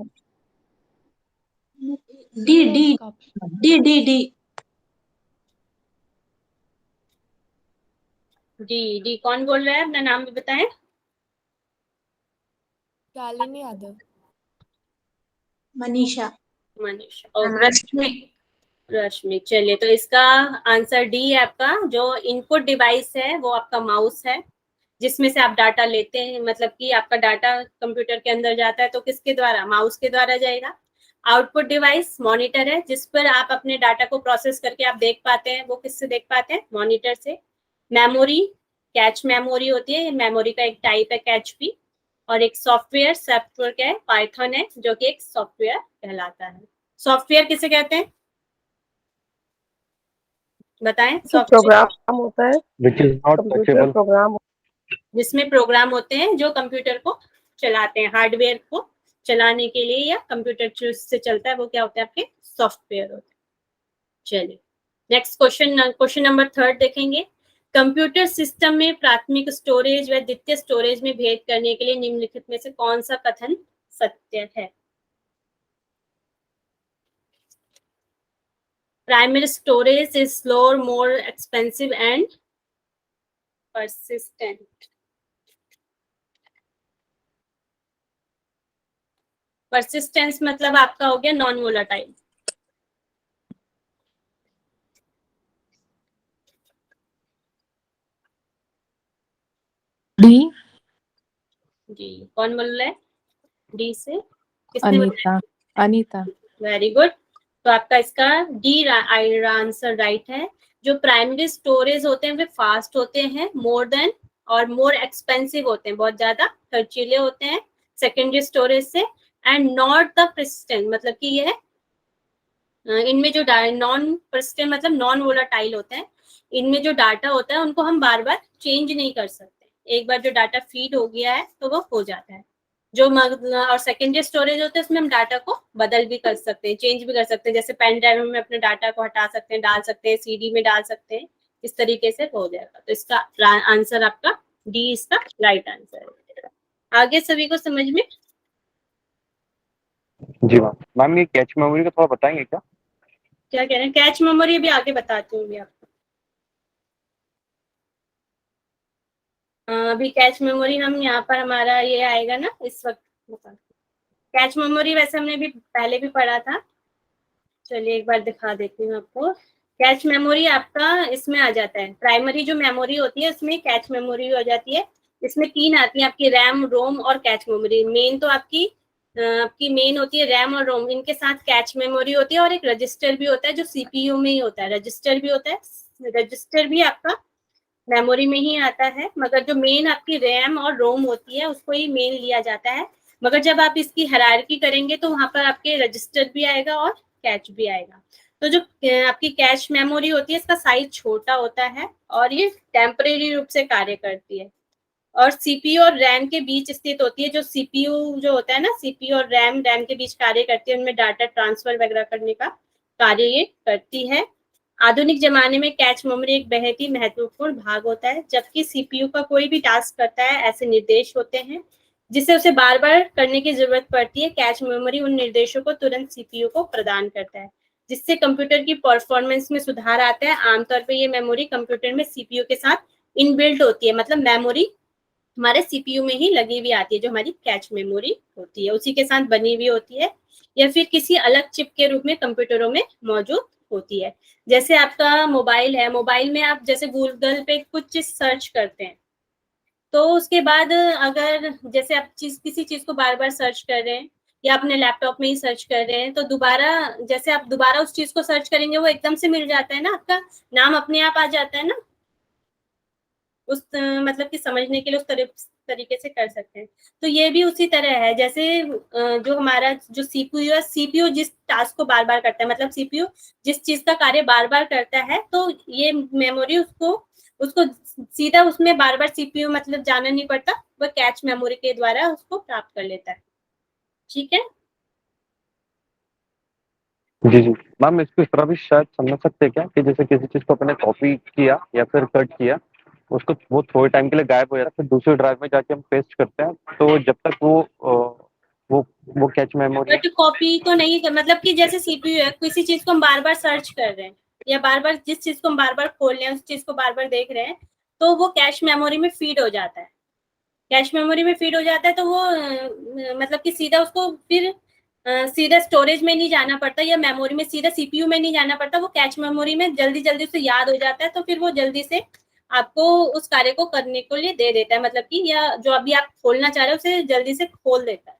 D D D D D D कौन बोल रहा है? अपना नाम भी बताएं। शालिनी यादव। मनीषा। मनीषा और रश्मि। चलिए तो इसका आंसर डी है आपका। जो इनपुट डिवाइस है वो आपका माउस है, जिसमें से आप डाटा लेते हैं, मतलब कि आपका डाटा कंप्यूटर के अंदर जाता है तो किसके द्वारा? माउस के द्वारा जाएगा। आउटपुट डिवाइस मॉनिटर है, जिस पर आप अपने डाटा को प्रोसेस करके आप देख पाते हैं, वो किससे देख पाते हैं? मॉनिटर से। मेमोरी, कैच मेमोरी होती है, मेमोरी का एक टाइप है कैच भी। और एक सॉफ्टवेयर क्या है? पाइथन है, जो कि एक सॉफ्टवेयर कहलाता है। सॉफ्टवेयर किसे कहते हैं बताएं? प्रोग्राम होता है, which is not computer touchable. Program. जिसमें प्रोग्राम होते हैं जो कंप्यूटर को चलाते हैं, हार्डवेयर को चलाने के लिए या कंप्यूटर से चलता है, वो क्या होता है? आपके सॉफ्टवेयर होते हैं। चलिए नेक्स्ट क्वेश्चन नंबर 3 देखेंगे। कंप्यूटर सिस्टम में प्राथमिक स्टोरेज व द्वितीय स्टोरेज में भेद करने के लिए निम्नलिखित में से कौन सा कथन सत्य है? Primary storage is slower, more expensive and persistent। Persistence मतलब आपका हो गया नॉन वोलाटाइल। डी। जी कौन बोल रहा है डी से? किसने अनीता। अनीता। Very good. तो आपका इसका डी आंसर राइट है। जो प्राइमरी स्टोरेज होते हैं वे फास्ट होते हैं, मोर देन और मोर एक्सपेंसिव होते हैं, बहुत ज्यादा खर्चीले होते हैं सेकेंडरी स्टोरेज से। एंड नॉट द परसिस्टेंट, मतलब कि ये इनमें जो नॉन परसिस्टेंट मतलब नॉन वोलाटाइल होते हैं, इनमें जो डाटा होता है उनको हम बार बार चेंज नहीं कर सकते। एक बार जो डाटा फीड हो गया है तो वो हो जाता है। और सेकेंडरी स्टोरेज होते हैं उसमें हम डाटा को बदल भी कर सकते हैं, चेंज भी कर सकते हैं। जैसे पेन ड्राइव में अपने डाटा को हटा सकते हैं, डाल सकते हैं, सीडी में डाल सकते हैं, इस तरीके से हो जाएगा। तो इसका आंसर आपका डी इसका राइट आंसर है। आगे सभी को समझ में? जी मैम। मैम ये कैच मेमोरी का थोड़ा बताएंगे क्या? क्या कह रहे हैं? कैच मेमोरी अभी आगे बताती हूँ आपको। अभी कैच मेमोरी हम यहाँ पर हमारा ये आएगा ना इस वक्त। कैच मेमोरी वैसे हमने भी पहले भी पढ़ा था, चलिए एक बार दिखा देती हूँ आपको। कैच मेमोरी आपका इसमें आ जाता है, प्राइमरी जो मेमोरी होती है उसमें कैच मेमोरी हो जाती है। इसमें 3 आती है आपकी, रैम, रोम और कैच मेमोरी। मेन तो आपकी मेन होती है रैम और रोम, इनके साथ कैच मेमोरी होती है और एक रजिस्टर भी होता है जो सीपीयू में ही होता है। रजिस्टर भी होता है, रजिस्टर भी आपका मेमोरी में ही आता है, मगर जो मेन आपकी रैम और रोम होती है उसको ही मेन लिया जाता है। मगर जब आप इसकी हायरार्की करेंगे तो वहां पर आपके रजिस्टर भी आएगा और कैच भी आएगा। तो जो आपकी कैच मेमोरी होती है इसका साइज छोटा होता है और ये टेम्परेरी रूप से कार्य करती है और सीपीयू और रैम के बीच स्थित होती है। जो सीपीयू जो होता है ना, सीपीयू और रैम के बीच कार्य करती है, उनमें डाटा ट्रांसफर वगैरह करने का कार्य ये करती है। आधुनिक जमाने में कैच मेमोरी एक बहुत ही महत्वपूर्ण भाग होता है। जबकि सीपीयू का कोई भी टास्क करता है ऐसे निर्देश होते हैं जिसे उसे बार बार करने की जरूरत पड़ती है। कैच मेमोरी उन निर्देशों को तुरंत सीपीयू को प्रदान करता है जिससे कंप्यूटर की परफॉर्मेंस में सुधार आता है। आमतौर पर ये मेमोरी कंप्यूटर में सीपीयू के साथ इनबिल्ट होती है, मतलब मेमोरी हमारे सीपीयू में ही लगी हुई आती है। जो हमारी कैच मेमोरी होती है उसी के साथ बनी हुई होती है या फिर किसी अलग चिप के रूप में कंप्यूटरों में मौजूद होती है। जैसे आपका मोबाइल है, मोबाइल में आप जैसे गूगल पे कुछ चीज सर्च करते हैं तो उसके बाद अगर जैसे आप किसी चीज को बार बार सर्च कर रहे हैं या अपने लैपटॉप में ही सर्च कर रहे हैं तो जैसे आप दोबारा उस चीज को सर्च करेंगे वो एकदम से मिल जाता है ना, आपका नाम अपने आप आ जाता है ना। उस मतलब कि समझने के लिए उस तरीके से कर सकते हैं। तो ये भी उसी तरह है जैसे जो हमारा जो सीपीयू है, सीपीयू जिस टास्क को बार बार करता है, मतलब सीपीयू जिस चीज का कार्य बार बार करता है तो ये मेमोरी उसको सीधा उसमें बार बार सीपीयू मतलब जाना नहीं पड़ता, वह कैच मेमोरी के द्वारा उसको प्राप्त कर लेता है। ठीक है। जी जी मैम, इसको इस तरह भी शायद समझ सकते हैं क्या कि जैसे किसी चीज को अपने कॉपी किया या फिर कट किया, उसको वो थोड़े टाइम के लिए गायब हो जाता है, फिर दूसरे ड्राइव में जाके हम पेस्ट करते हैं, तो जब तक वो कैच मेमोरी। बट कॉपी तो नहीं, मतलब कि जैसे सीपीयू है, किसी चीज को हम बार बार सर्च कर रहे हैं या बार बार जिस चीज को हम बार बार खोल रहे हैं उस चीज को बार बार देख रहे हैं तो वो कैश मेमोरी में फीड हो जाता है। कैश मेमोरी में फीड हो जाता है तो वो मतलब कि सीधा उसको फिर सीधा स्टोरेज में नहीं जाना पड़ता या मेमोरी में सीधा सीपीयू में नहीं जाना पड़ता, वो कैश मेमोरी में जल्दी जल्दी उसे याद हो जाता है तो फिर वो जल्दी से आपको उस कार्य को करने के लिए दे देता है, मतलब कि या जो अभी आप खोलना चाह रहे हो उसे जल्दी से खोल देता है।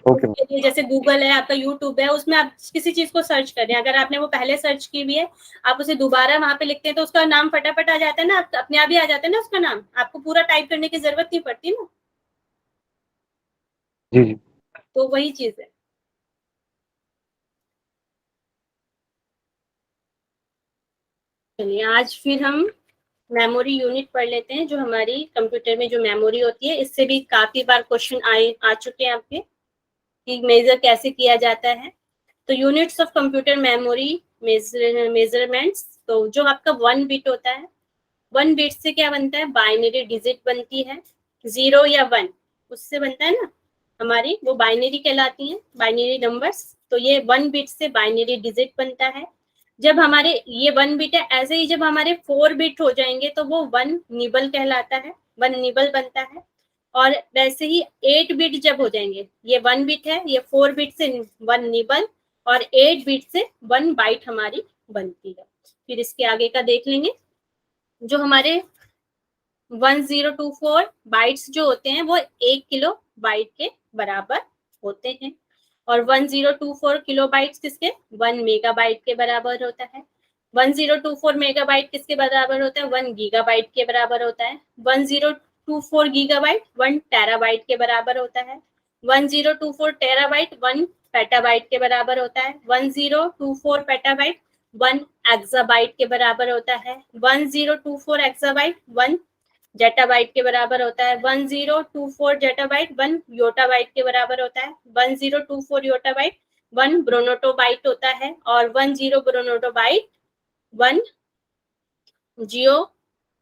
ओके। जैसे गूगल है, आपका यूट्यूब है, उसमें आप किसी चीज को सर्च कर रहे हैं, अगर आपने वो पहले सर्च की हुई है आप उसे दोबारा वहां पे लिखते हैं तो उसका नाम फटाफट आ जाता है ना, अपने आप ही आ जाता है ना उसका नाम, आपको पूरा टाइप करने की जरूरत नहीं पड़ती ना। जी जी। तो वही चीज है। चलिए आज फिर हम मेमोरी यूनिट पढ़ लेते हैं। जो हमारी कंप्यूटर में जो मेमोरी होती है, इससे भी काफी बार क्वेश्चन आ चुके हैं आपके कि मेजर कैसे किया जाता है। तो units of computer memory measurements, तो जो आपका 1 बिट होता है, 1 बिट से क्या बनता है, बाइनरी डिजिट बनती है, 0 या 1 उससे बनता है ना हमारी, वो बाइनरी कहलाती है, बाइनरी नंबर्स। तो ये 1 बिट से बाइनरी डिजिट बनता है। जब हमारे ये 1 बिट है, ऐसे ही जब हमारे 4 बिट हो जाएंगे तो वो 1 निबल कहलाता है, 1 निबल बनता है। और वैसे ही 8 बिट जब हो जाएंगे, ये 1 बिट है, ये 4 बिट से 1 निबल और 8 बिट से 1 बाइट हमारी बनती है। फिर इसके आगे का देख लेंगे। जो हमारे 1024 बाइट्स जो होते हैं वो 1 किलो बाइट के बराबर होते हैं और 1024 किलो बाइट्स किसके, 1 मेगाबाइट के बराबर होता है। 1024 मेगाबाइट किसके बराबर होता है, 1 गीगाबाइट के बराबर होता है। 1024 गीगाबाइट 1 टेराबाइट के बराबर होता है। 1024 टेराबाइट 1 पेटाबाइट के बराबर होता है। 1024 पेटाबाइट 1 एक्साबाइट के बराबर होता है। 1024 एक्साबाइट 1 जेटाबाइट के बराबर होता है। 1024 जेटाबाइट 1 योटाबाइट के बराबर होता है। 1024 योटाबाइट 1 ब्रोनोटोबाइट होता है, और 10 ब्रोनोटोबाइट 1 जियो,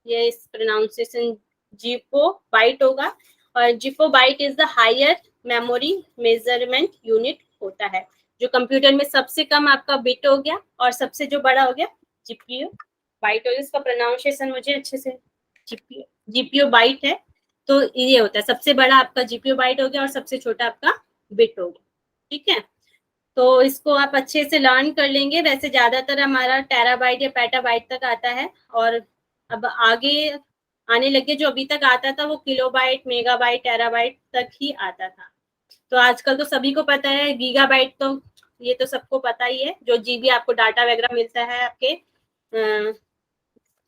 ये इस प्रोनाउंसिएशन जिपोबाइट होगा। और geopbyte is the higher memory measurement unit होता है। जो कंप्यूटर में सबसे कम आपका बिट हो गया और सबसे जो बड़ा हो गया जीपीयू बाइट हो गया। इसका प्रोनाउंसिएशन मुझे अच्छे से जीपीयू बाइट है, तो ये होता है सबसे बड़ा आपका जीपीयू बाइट हो गया और सबसे छोटा आपका बिट हो गया। ठीक है, तो इसको आप अच्छे से लर्न कर लेंगे। वैसे ज्यादातर हमारा टेराबाइट या पेटाबाइट तक आता है, और अब आगे आने लगे जो अभी तक आता था वो किलोबाइट, मेगाबाइट, टेराबाइट तक ही आता था। तो आजकल तो सभी को पता है गीगाबाइट, तो ये तो सबको पता ही है। जो जीबी आपको डाटा वगैरह मिलता है आपके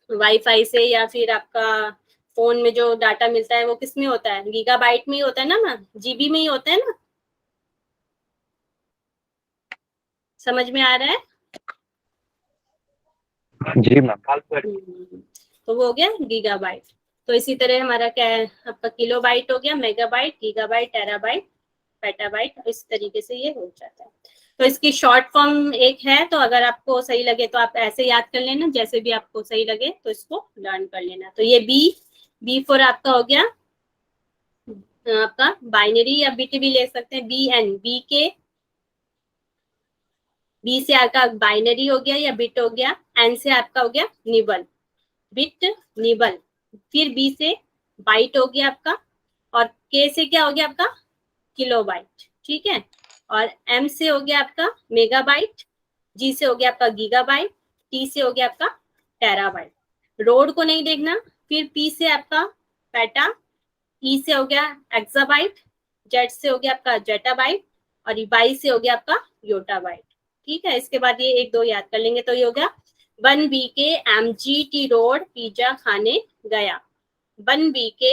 वाईफाई से, या फिर आपका फोन में जो डाटा मिलता है वो किस में होता है, गीगाबाइट में ही होता है ना, जीबी में ही होता है ना। समझ में आ रहा है? जी मैम। तो वो हो गया गीगाबाइट। तो इसी तरह हमारा क्या है, आपका किलोबाइट हो गया, मेगाबाइट, गीगाबाइट, टेराबाइट, पेटाबाइट, इस तरीके से ये हो जाता है। तो इसकी शॉर्ट फॉर्म एक है, तो अगर आपको सही लगे तो आप ऐसे याद कर लेना, जैसे भी आपको सही लगे तो इसको लर्न कर लेना। तो ये बी फॉर आपका हो गया आपका बाइनरी या बिट भी ले सकते हैं। बी एन, बी से आपका बाइनरी हो गया या बिट हो गया। एन से आपका हो गया निबल, बिट निबल। फिर बी से बाइट हो गया आपका, और के से क्या हो गया आपका किलोबाइट। ठीक है, और एम से हो गया आपका मेगाबाइट, जी से हो गया आपका गीगाबाइट, टी से हो गया आपका टेराबाइट। रोड को नहीं देखना। फिर पी से आपका पेटा, ई से हो गया एक्साबाइट, जेड से हो गया आपका जेटाबाइट, और बाई से हो गया आपका योटाबाइट। ठीक है, इसके बाद ये एक दो याद कर लेंगे तो ये हो गया 1 BK MGT रोड पिज्जा खाने गया। 1 BK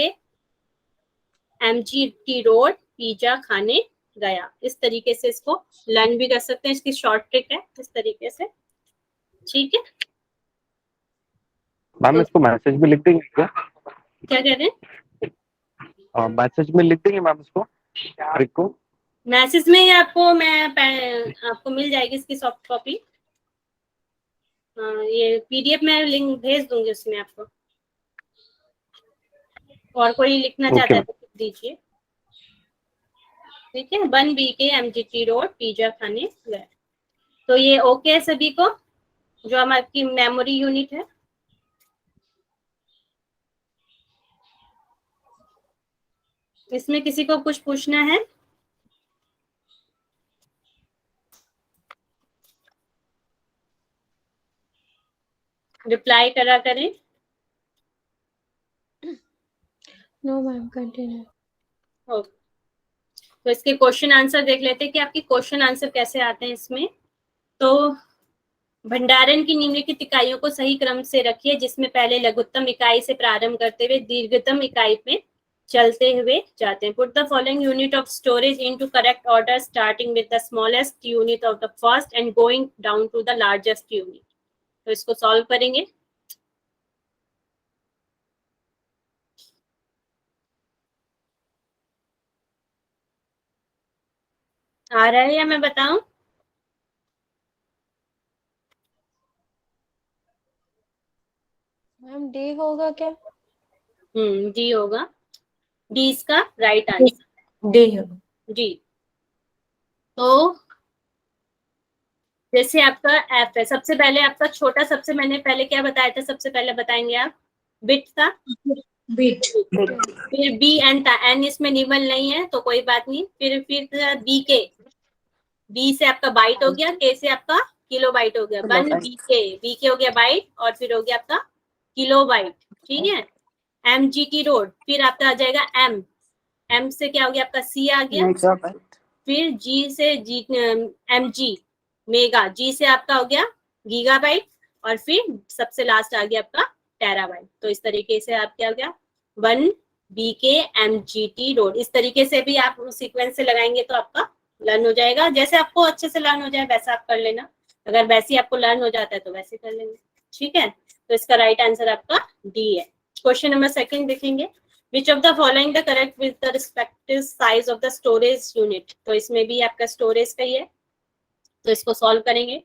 MGT रोड पिज्जा खाने गया। इस तरीके से इसको लर्न भी कर सकते हैं, इसकी शॉर्ट ट्रिक है इस तरीके से। ठीक है, मैम इसको मैसेज में लिख देंगे क्या? क्या कह रहे हैं? मैसेज में लिख देंगे मैम इसको, ट्रिक को? मैसेज में ही आपको आपको मिल जाएगी इसकी सॉफ्ट कॉपी। ये पीडीएफ में लिंक भेज दूंगी, उसमें आपको। और कोई लिखना चाहता है तो लिख दीजिए। ठीक है, 1 BK MGT रोड पिज्जा खाने गए। तो ये ओके है सभी को, जो हमारी मेमोरी यूनिट है। इसमें किसी को कुछ पूछना है? रिप्लाई करा करें। No ma'am, continue. ओके, तो इसके क्वेश्चन आंसर देख लेते हैं कि आपके क्वेश्चन आंसर कैसे आते हैं इसमें। तो भंडारण की निम्नलिखित इकाइयों को सही क्रम से रखिए, जिसमें पहले लघुत्तम इकाई से प्रारंभ करते हुए दीर्घतम इकाई में चलते हुए जाते हैं। Put the following unit of storage into correct order, starting with the smallest unit of the first and going down to the largest unit. तो इसको सॉल्व करेंगे। आ रहा है या मैं बताऊं? मैम डी होगा क्या? डी होगा। डी इसका राइट आंसर। डी होगा। जी, तो जैसे आपका ऐप है, सबसे पहले आपका छोटा, सबसे मैंने पहले क्या बताया था, सबसे पहले बताएंगे आप बिट था, बिट। फिर बी एन था। एन इसमें निबल नहीं है तो कोई बात नहीं। फिर बी के, बी से आपका बाइट हो गया, के से आपका किलो बाइट हो गया। 1 बी के हो गया बाइट, और फिर हो गया आपका किलो बाइट। ठीक है, MGT रोड, फिर आपका आ जाएगा एम, एम से क्या हो गया आपका सी आ गया। फिर जी से MG मेगा, जी से आपका हो गया गीगाबाइट, और फिर सबसे लास्ट आ गया आपका टेराबाइट। तो इस तरीके से आप क्या हो गया 1 BK MGT रोड। इस तरीके से भी आप सीक्वेंस से लगाएंगे तो आपका लर्न हो जाएगा। जैसे आपको अच्छे से लर्न हो जाए वैसा आप कर लेना। अगर वैसे ही आपको लर्न हो जाता है तो वैसे कर लेंगे। ठीक है, तो इसका राइट आंसर आपका डी है। क्वेश्चन नंबर 2 देखेंगे, which of the following the correct with the respective size of the storage unit. तो इसमें भी आपका स्टोरेज का ही है, तो इसको सॉल्व करेंगे।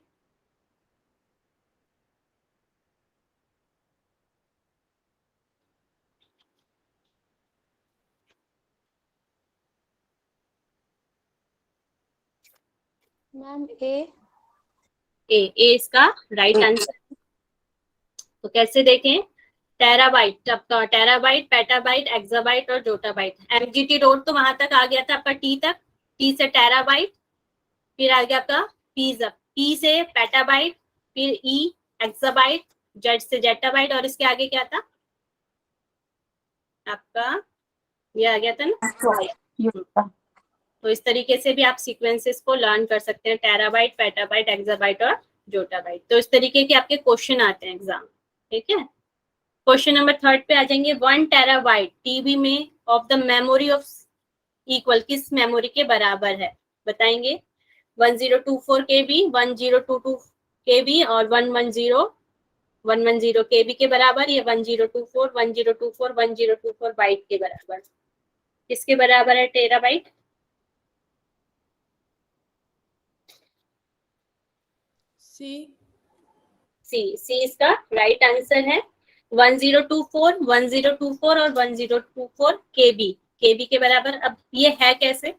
मैम ए इसका राइट आंसर। तो कैसे देखें, टेराबाइट, आपका टेराबाइट, पेटाबाइट, एक्साबाइट और जोटाबाइट। एमजीटी रोड तो वहां तक आ गया था आपका टी तक, टी से टेराबाइट, फिर आ गया आपका पी से पेटाबाइट, फिर ई एक्साबाइट, जेड से जेटाबाइट, और इसके आगे क्या था आपका, ये आ गया था ना। तो इस तरीके से भी आप सीक्वेंसेस को लर्न कर सकते हैं, टेराबाइट, पेटाबाइट, एक्साबाइट और जोटाबाइट। तो इस तरीके के आपके क्वेश्चन आते हैं एग्जाम, ठीक है। क्वेश्चन नंबर 3 पे आ जाएंगे, 1 टेराबाइट टीबी में of the memory of equal किस मेमोरी के बराबर है, बताएंगे। 1024 KB, 1022 KB और 110 KB के बराबर, ये 1024 1024 1024 बाइट के बराबर। किसके बराबर है टेराबाइट? सी इसका राइट आंसर है। 1024 और 1024 केबी के बराबर। अब ये है कैसे,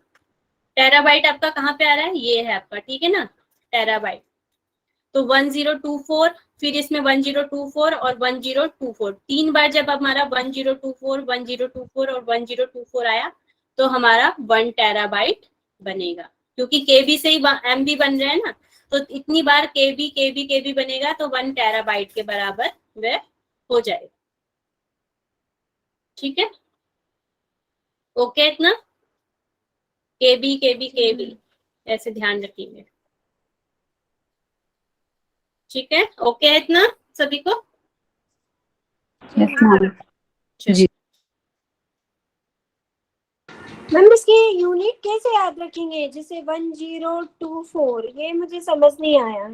टेराबाइट आपका कहाँ पे आ रहा है, ये है आपका, ठीक है ना, टेराबाइट। तो 1024, फिर इसमें 1024 और 1024, 3 बार जब हमारा 1024 1024 और 1024 आया तो हमारा 1 टेराबाइट बनेगा, क्योंकि केबी से ही एमबी बन रहे हैं ना, तो इतनी बार केबी बनेगा तो 1 टेराबाइट के बराबर वह हो जाएगा, ठीक है। ओके, इतना केबी ऐसे ध्यान रखिएगा, ठीक है। ओके है इतना सभी को? जी। मैम इसकी यूनिट कैसे याद रखेंगे, जैसे 1024, ये मुझे समझ नहीं आया।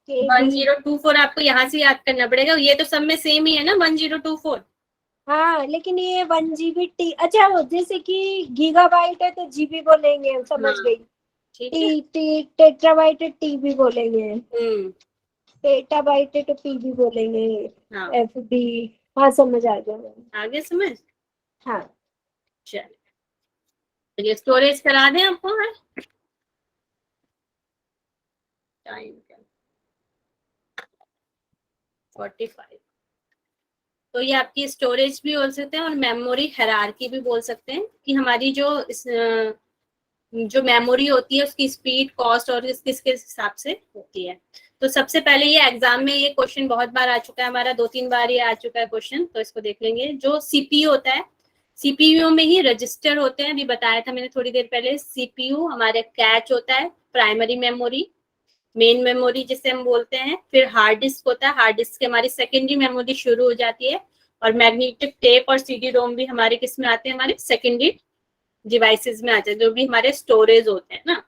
1024 आपको यहाँ से याद करना पड़ेगा, ये तो सब में सेम ही है ना 1024। हाँ, लेकिन ये 1 GB टी, अच्छा जैसे कि गीगाबाइट है तो जीबी बोलेंगे, समझ गई। ठीक है, टेट्राबाइट है टीबी बोलेंगे, हम्म, पेटाबाइट है तो पीबी बोलेंगे, हाँ एफबी। हाँ समझ आ गया। आगे समझ। हाँ चलिए, तो ये स्टोरेज करा दें आपको, है टाइम 45। तो ये आपकी स्टोरेज भी बोल सकते हैं और मेमोरी हायरार्की भी बोल सकते हैं, कि हमारी जो मेमोरी होती है उसकी स्पीड, कॉस्ट और किसके हिसाब से होती है। तो सबसे पहले ये एग्जाम में ये क्वेश्चन बहुत बार आ चुका है हमारा, 2-3 बार ये आ चुका है क्वेश्चन, तो इसको देख लेंगे। जो सीपीयू होता है, सीपीयू में ही रजिस्टर होते हैं, अभी बताया था मैंने थोड़ी देर पहले। सीपीयू हमारे कैच होता है, प्राइमरी मेमोरी, मेन मेमोरी जिसे हम बोलते हैं, फिर हार्ड डिस्क होता है, हार्ड डिस्क से हमारी सेकेंडरी मेमोरी शुरू हो जाती है, और मैग्नेटिक टेप और सीडी रोम भी हमारे किस में आते हैं, हमारे सेकेंडरी डिवाइसेस में आते हैं, जो भी हमारे स्टोरेज होते हैं ना।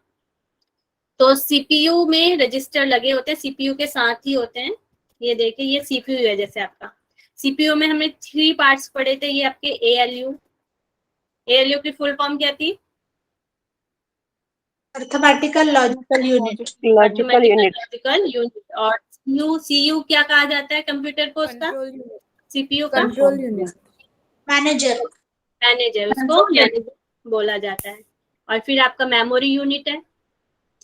तो सीपीयू में रजिस्टर लगे होते हैं, सीपीयू के साथ ही होते हैं। ये देखिए, ये सीपीयू है, जैसे आपका सीपीयू में हमने 3 पार्ट्स पढ़े थे, ये आपके एएलयू की फुल फॉर्म क्या थी? Arithmetical logical unit. Logical unit. और सीयू क्या कहा जाता है कंप्यूटर को, उसका सीपीयू का कंट्रोल यूनिट, मैनेजर उसको मैनेजर बोला जाता है। और फिर आपका मेमोरी यूनिट है,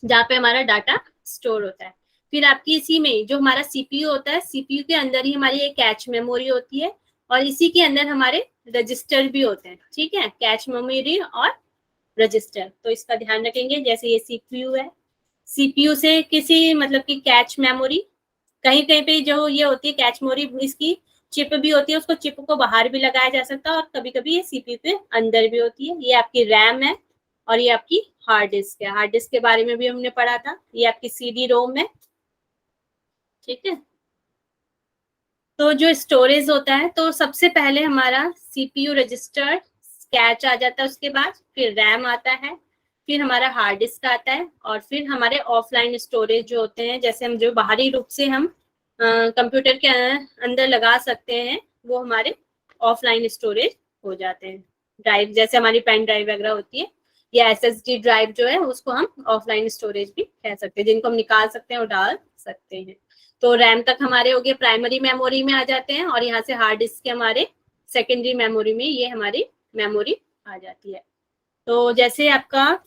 जहाँ पे हमारा डाटा स्टोर होता है। फिर आपकी इसी में जो हमारा सीपीयू होता है, सीपीयू के अंदर ही हमारी एक कैच मेमोरी होती है, और इसी के अंदर हमारे रजिस्टर भी होते हैं, ठीक है, कैच मेमोरी और रजिस्टर। तो इसका ध्यान रखेंगे, जैसे ये सीपीयू है, सीपीयू से किसी मतलब की कैच मेमोरी, कहीं कहीं पे जो ये होती है कैच मेमोरी, इसकी चिप भी होती है, उसको चिप को बाहर भी लगाया जा सकता है, और कभी कभी ये सीपीयू के अंदर भी होती है। ये आपकी रैम है, और ये आपकी हार्ड डिस्क है। हार्ड डिस्क के बारे में भी हमने पढ़ा था, ये आपकी सीडी रोम है, ठीक है। तो जो स्टोरेज होता है, तो सबसे पहले हमारा सीपीयू रजिस्टर कैच आ जाता है, उसके बाद फिर रैम आता है, फिर हमारा हार्ड डिस्क आता है, और फिर हमारे ऑफलाइन स्टोरेज जो होते हैं, जैसे हम जो बाहरी रूप से हम कंप्यूटर के अंदर लगा सकते हैं, वो हमारे ऑफलाइन स्टोरेज हो जाते हैं। ड्राइव जैसे हमारी पेन ड्राइव वगैरह होती है, या SSD ड्राइव जो है उसको हम ऑफलाइन स्टोरेज भी कह सकते हैं, जिनको हम निकाल सकते हैं और डाल सकते हैं। तो रैम तक हमारे हो गए, प्राइमरी मेमोरी में आ जाते हैं, और यहाँ से हार्ड डिस्क के हमारे सेकेंडरी मेमोरी में ये हमारी मेमोरी आ जाती है। तो जैसे आपका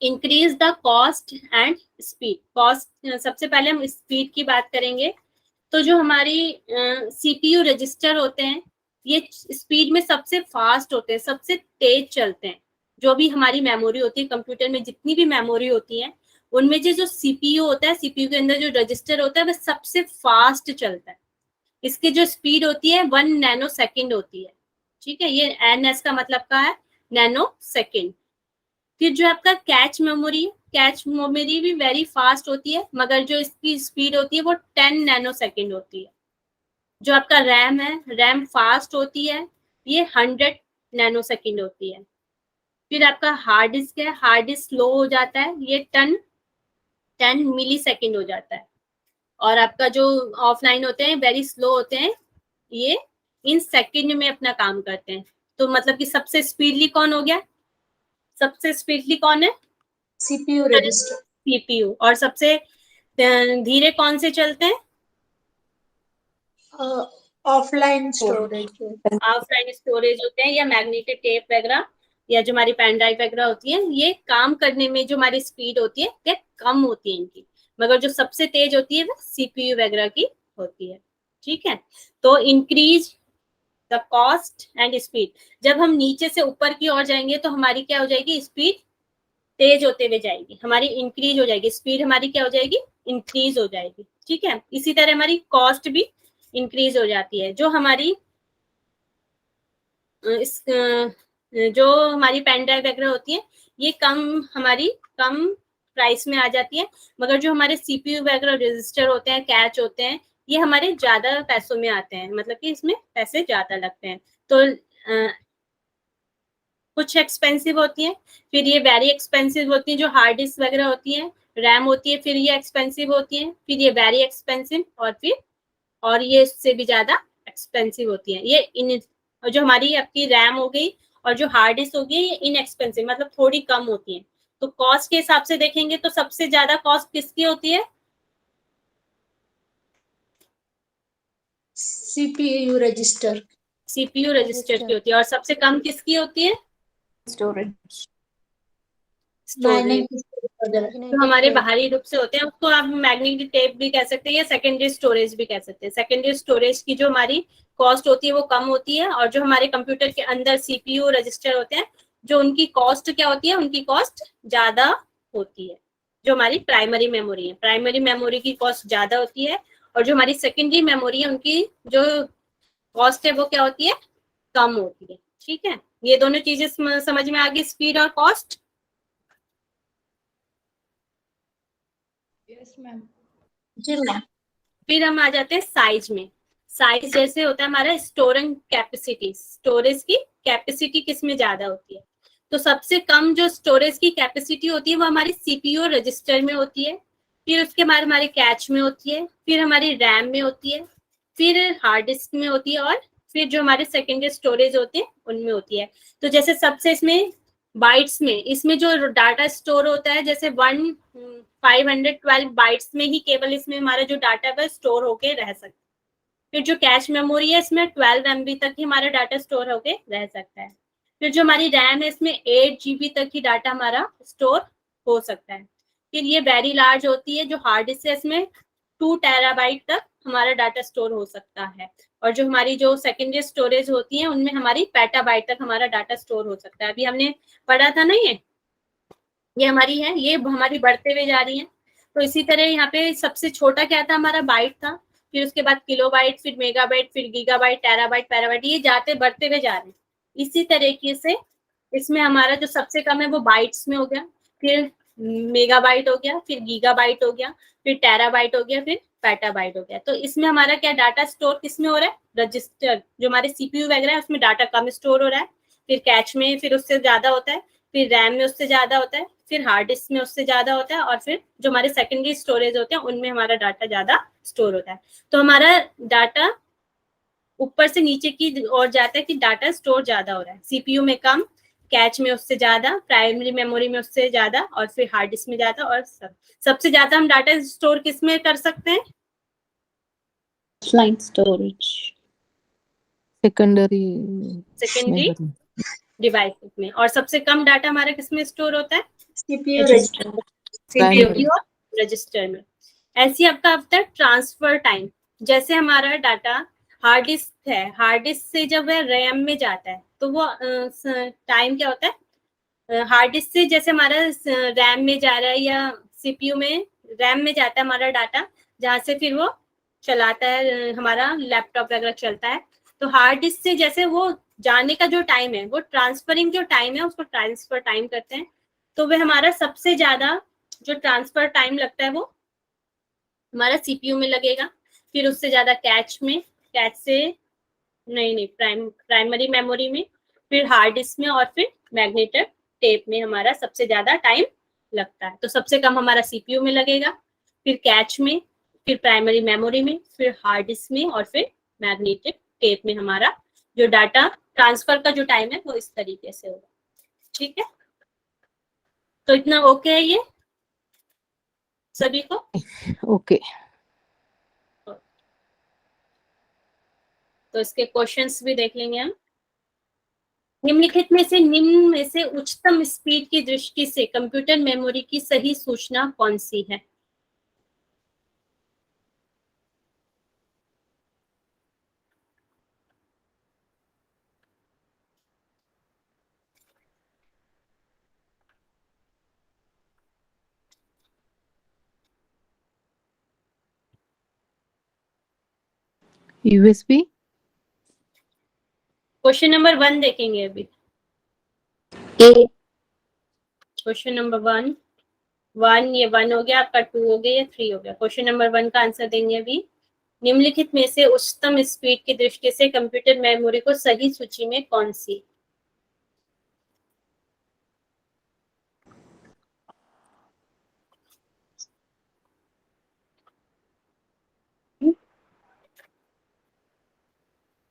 increase the cost and speed, cost सबसे पहले हम स्पीड की बात करेंगे। तो जो हमारी CPU रजिस्टर होते हैं ये स्पीड में सबसे फास्ट होते हैं, सबसे तेज चलते हैं। जो भी हमारी मेमोरी होती है, कंप्यूटर में जितनी भी मेमोरी होती है उनमें जो CPU होता है, CPU के अंदर जो रजिस्टर होता है वह सबसे फास्ट चलता है। इसकी जो स्पीड होती है 1 नैनो सेकेंड होती है। ठीक है, ये NS का मतलब क्या है, नैनो सेकेंड। फिर जो आपका कैच मेमोरी भी वेरी फास्ट होती है, मगर जो इसकी स्पीड होती है वो 10 नैनो सेकेंड होती है। जो आपका रैम है, रैम फास्ट होती है, ये 100 नैनो सेकेंड होती है। फिर आपका हार्ड डिस्क है, हार्ड डिस्क स्लो हो जाता है, ये 10 मिली सेकेंड हो जाता है। और आपका जो ऑफलाइन होते हैं वेरी स्लो होते हैं, ये इन सेकेंड में अपना काम करते हैं। तो मतलब कि सबसे स्पीडली कौन हो गया, सबसे स्पीडली कौन है, CPU रजिस्टर। CPU। और सबसे धीरे कौन से चलते हैं, ऑफलाइन स्टोरेज। ऑफलाइन स्टोरेज होते हैं, या मैग्नेटिक टेप वगैरह, या जो हमारी पेन ड्राइव वगैरह होती है, ये काम करने में जो हमारी स्पीड होती है ये कम होती है इनकी, मगर जो सबसे तेज होती है वो CPU वगैरह की होती है। ठीक है, तो increase the cost and speed, जब हम नीचे से ऊपर की ओर जाएंगे तो हमारी क्या हो जाएगी, स्पीड तेज होते हुए जाएगी, हमारी इंक्रीज हो जाएगी, स्पीड हमारी क्या हो जाएगी, इंक्रीज हो जाएगी। ठीक है, इसी तरह हमारी कॉस्ट भी इंक्रीज हो जाती है। जो हमारी जो हमारी पेन ड्राइव वगैरह होती है ये कम प्राइस में आ जाती है, मगर जो हमारे CPU वगैरह रजिस्टर होते हैं, कैच होते हैं, ये हमारे ज्यादा पैसों में आते हैं, मतलब कि इसमें पैसे ज्यादा लगते हैं। तो कुछ एक्सपेंसिव होती है, फिर ये वेरी एक्सपेंसिव होती है, जो हार्ड डिस्क वगैरह होती है, रैम होती है, फिर ये एक्सपेंसिव होती है, फिर ये वेरी एक्सपेंसिव, और ये इससे भी ज्यादा एक्सपेंसिव होती है। ये इन जो हमारी आपकी रैम हो गई और जो हार्ड डिस्क हो गई ये इनएक्सपेंसिव, मतलब थोड़ी कम होती है। तो कॉस्ट के हिसाब से देखेंगे तो सबसे ज्यादा कॉस्ट किसकी होती है, CPU रजिस्टर। CPU रजिस्टर की होती है। और सबसे कम किसकी होती है, स्टोरेज। स्टोरेज। जो हमारे बाहरी रूप से होते हैं उसको आप मैग्नेटिक टेप भी कह सकते हैं, या सेकेंडरी स्टोरेज भी कह सकते हैं। सेकेंडरी स्टोरेज की जो हमारी कॉस्ट होती है वो कम होती है, और जो हमारे कंप्यूटर के अंदर CPU रजिस्टर होते हैं जो उनकी कॉस्ट क्या होती है, उनकी कॉस्ट ज्यादा होती है। जो हमारी प्राइमरी मेमोरी है, प्राइमरी मेमोरी की कॉस्ट ज्यादा होती है, और जो हमारी सेकेंडरी मेमोरी है उनकी जो कॉस्ट है वो क्या होती है, कम होती है। ठीक है, ये दोनों चीजें समझ में आ गई, स्पीड और कॉस्ट। Yes ma'am. जी मैम। फिर हम आ जाते हैं साइज में। साइज जैसे होता है हमारा स्टोरेज कैपेसिटी, स्टोरेज की कैपेसिटी किस में ज्यादा होती है। तो सबसे कम जो स्टोरेज की कैपेसिटी होती है वो हमारी CPU रजिस्टर में होती है, फिर उसके बाद हमारे कैच में होती है, फिर हमारी रैम में होती है, फिर हार्ड डिस्क में होती है, और फिर जो हमारे सेकेंडरी स्टोरेज होते हैं उनमें होती है। तो जैसे सबसे इसमें बाइट्स में, इसमें जो डाटा स्टोर होता है, जैसे 512 बाइट्स में ही केवल इसमें हमारा जो डाटा है स्टोर होके रह सकता है। फिर जो कैश मेमोरी है इसमें 12 MB तक ही हमारा डाटा स्टोर होके रह सकता है। फिर जो हमारी रैम है इसमें 8 GB तक ही डाटा हमारा स्टोर हो सकता है। फिर ये वेरी लार्ज होती है, जो हार्ड डिस्क है इसमें 2 टेराबाइट तक हमारा डाटा स्टोर हो सकता है, और जो हमारी जो सेकेंडरी स्टोरेज होती है उनमें हमारी पेटाबाइट तक हमारा डाटा स्टोर हो सकता है। अभी हमने पढ़ा था ना, ये हमारी है, ये हमारी बढ़ते हुए जा रही है। तो इसी तरह यहाँ पे सबसे छोटा क्या था, हमारा बाइट था, फिर उसके बाद किलोबाइट, फिर मेगाबाइट, फिर गीगाबाइट, टेराबाइट, पैराबाइट, ये जाते बढ़ते हुए जा रहे हैं। इसी तरीके से इसमें हमारा जो सबसे कम है वो बाइट्स में हो गया, फिर मेगाबाइट हो गया, फिर गीगाबाइट हो गया, फिर टेराबाइट हो गया, फिर पेटाबाइट हो गया। तो इसमें हमारा क्या डाटा स्टोर किसमें हो रहा है, रजिस्टर, जो हमारे CPU वगैरह है उसमें डाटा कम स्टोर हो रहा है, फिर कैच में फिर उससे ज्यादा होता है, फिर रैम में उससे ज्यादा होता है, फिर हार्ड डिस्क में उससे ज्यादा होता है, और फिर जो हमारे सेकेंडरी स्टोरेज होते हैं उनमें हमारा डाटा ज्यादा स्टोर होता है। तो हमारा डाटा ऊपर से नीचे की ओर जाता है कि डाटा स्टोर ज्यादा हो रहा है। सीपीयू में कम, कैच में उससे ज्यादा, प्राइमरी मेमोरी में उससे ज्यादा, और फिर हार्ड डिस्क में ज्यादा, और सबसे ज्यादा हम डाटा स्टोर किस में कर सकते हैं? Offline storage, secondary secondary device में। और सबसे कम डाटा हमारा किस में स्टोर होता है? CPU register, Primary. सीपीयू और रजिस्टर में। ऐसी आपका अब तक ट्रांसफर टाइम, जैसे हमारा डाटा हार्ड डिस्क है, हार्ड डिस्क से जब वह रैम में जाता है तो वो टाइम क्या होता है? हार्ड डिस्क से जैसे हमारा रैम में जा रहा है या सीपीयू में, रैम में जाता है हमारा डाटा, जहाँ से फिर वो चलाता है हमारा लैपटॉप वगैरह चलता है। तो हार्ड डिस्क से जैसे वो जाने का जो टाइम है, वो ट्रांसफरिंग जो टाइम है उसको ट्रांसफर टाइम करते हैं। तो वह हमारा सबसे ज्यादा जो ट्रांसफर टाइम लगता है वो हमारा सीपीयू में लगेगा, फिर उससे ज्यादा कैच में, कैच से नहीं प्राइमरी मेमोरी में, फिर हार्ड डिस्क में, और फिर मैग्नेटिक टेप में हमारा सबसे ज्यादा टाइम लगता है। तो सबसे कम हमारा सीपीयू में लगेगा, फिर कैच में, फिर प्राइमरी मेमोरी में, फिर हार्ड डिस्क में, और फिर मैग्नेटिक टेप में हमारा जो डाटा ट्रांसफर का जो टाइम है वो इस तरीके से होगा। ठीक है, तो इतना ओके है ये सभी को? ओके। तो इसके क्वेश्चंस भी देख लेंगे हम। निम्नलिखित में से उच्चतम स्पीड की दृष्टि से कंप्यूटर मेमोरी की सही सूचना कौन सी है? यूएसबी। क्वेश्चन नंबर 1 देखेंगे अभी। ए। क्वेश्चन नंबर 1 ये 1 हो गया आपका, 2 हो गया, या 3 हो गया। क्वेश्चन नंबर 1 का आंसर देंगे अभी। निम्नलिखित में से उच्चतम स्पीड की दृष्टि से कंप्यूटर मेमोरी को सही सूची में कौन सी?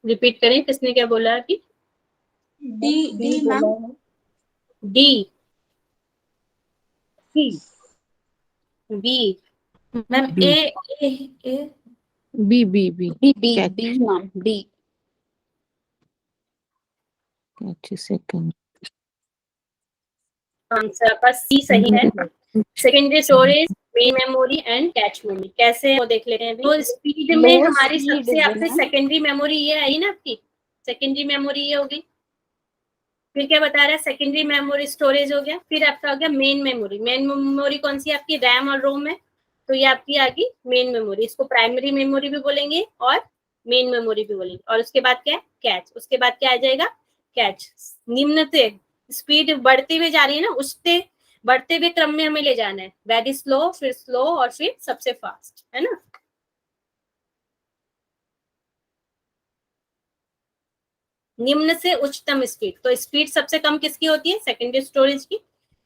रिपीट करें, किसने क्या बोला अभी? D ma'am. D, C, B ma'am, B. A B B B B B cache. B ma'am, B. Cache second. Answer आपका सी सही है। Secondary storage, main memory and cache memory कैसे वो देख लेते हैं। तो स्पीड में Low हमारी speed सबसे is आपकी ना? सेकेंडरी मेमोरी ये आई ना, आपकी सेकेंडरी मेमोरी ये होगी। फिर क्या बता रहा है? सेकेंडरी मेमोरी स्टोरेज हो गया। फिर आपका हो गया मेन मेमोरी। मेन मेमोरी कौन सी? आपकी रैम और रोम है, तो ये आपकी आ गई मेन मेमोरी। इसको प्राइमरी मेमोरी भी बोलेंगे और मेन मेमोरी भी बोलेंगे। और उसके बाद क्या है? कैच। उसके बाद क्या आ जाएगा? कैच। निम्न से स्पीड बढ़ती हुई जा रही है ना, उससे बढ़ते हुए क्रम में हमें ले जाना है। वेरी स्लो, फिर स्लो, और फिर सबसे फास्ट, है ना। निम्न से उच्चतम स्पीड, तो स्पीड सबसे कम किसकी होती है? सेकेंडरी स्टोरेज की।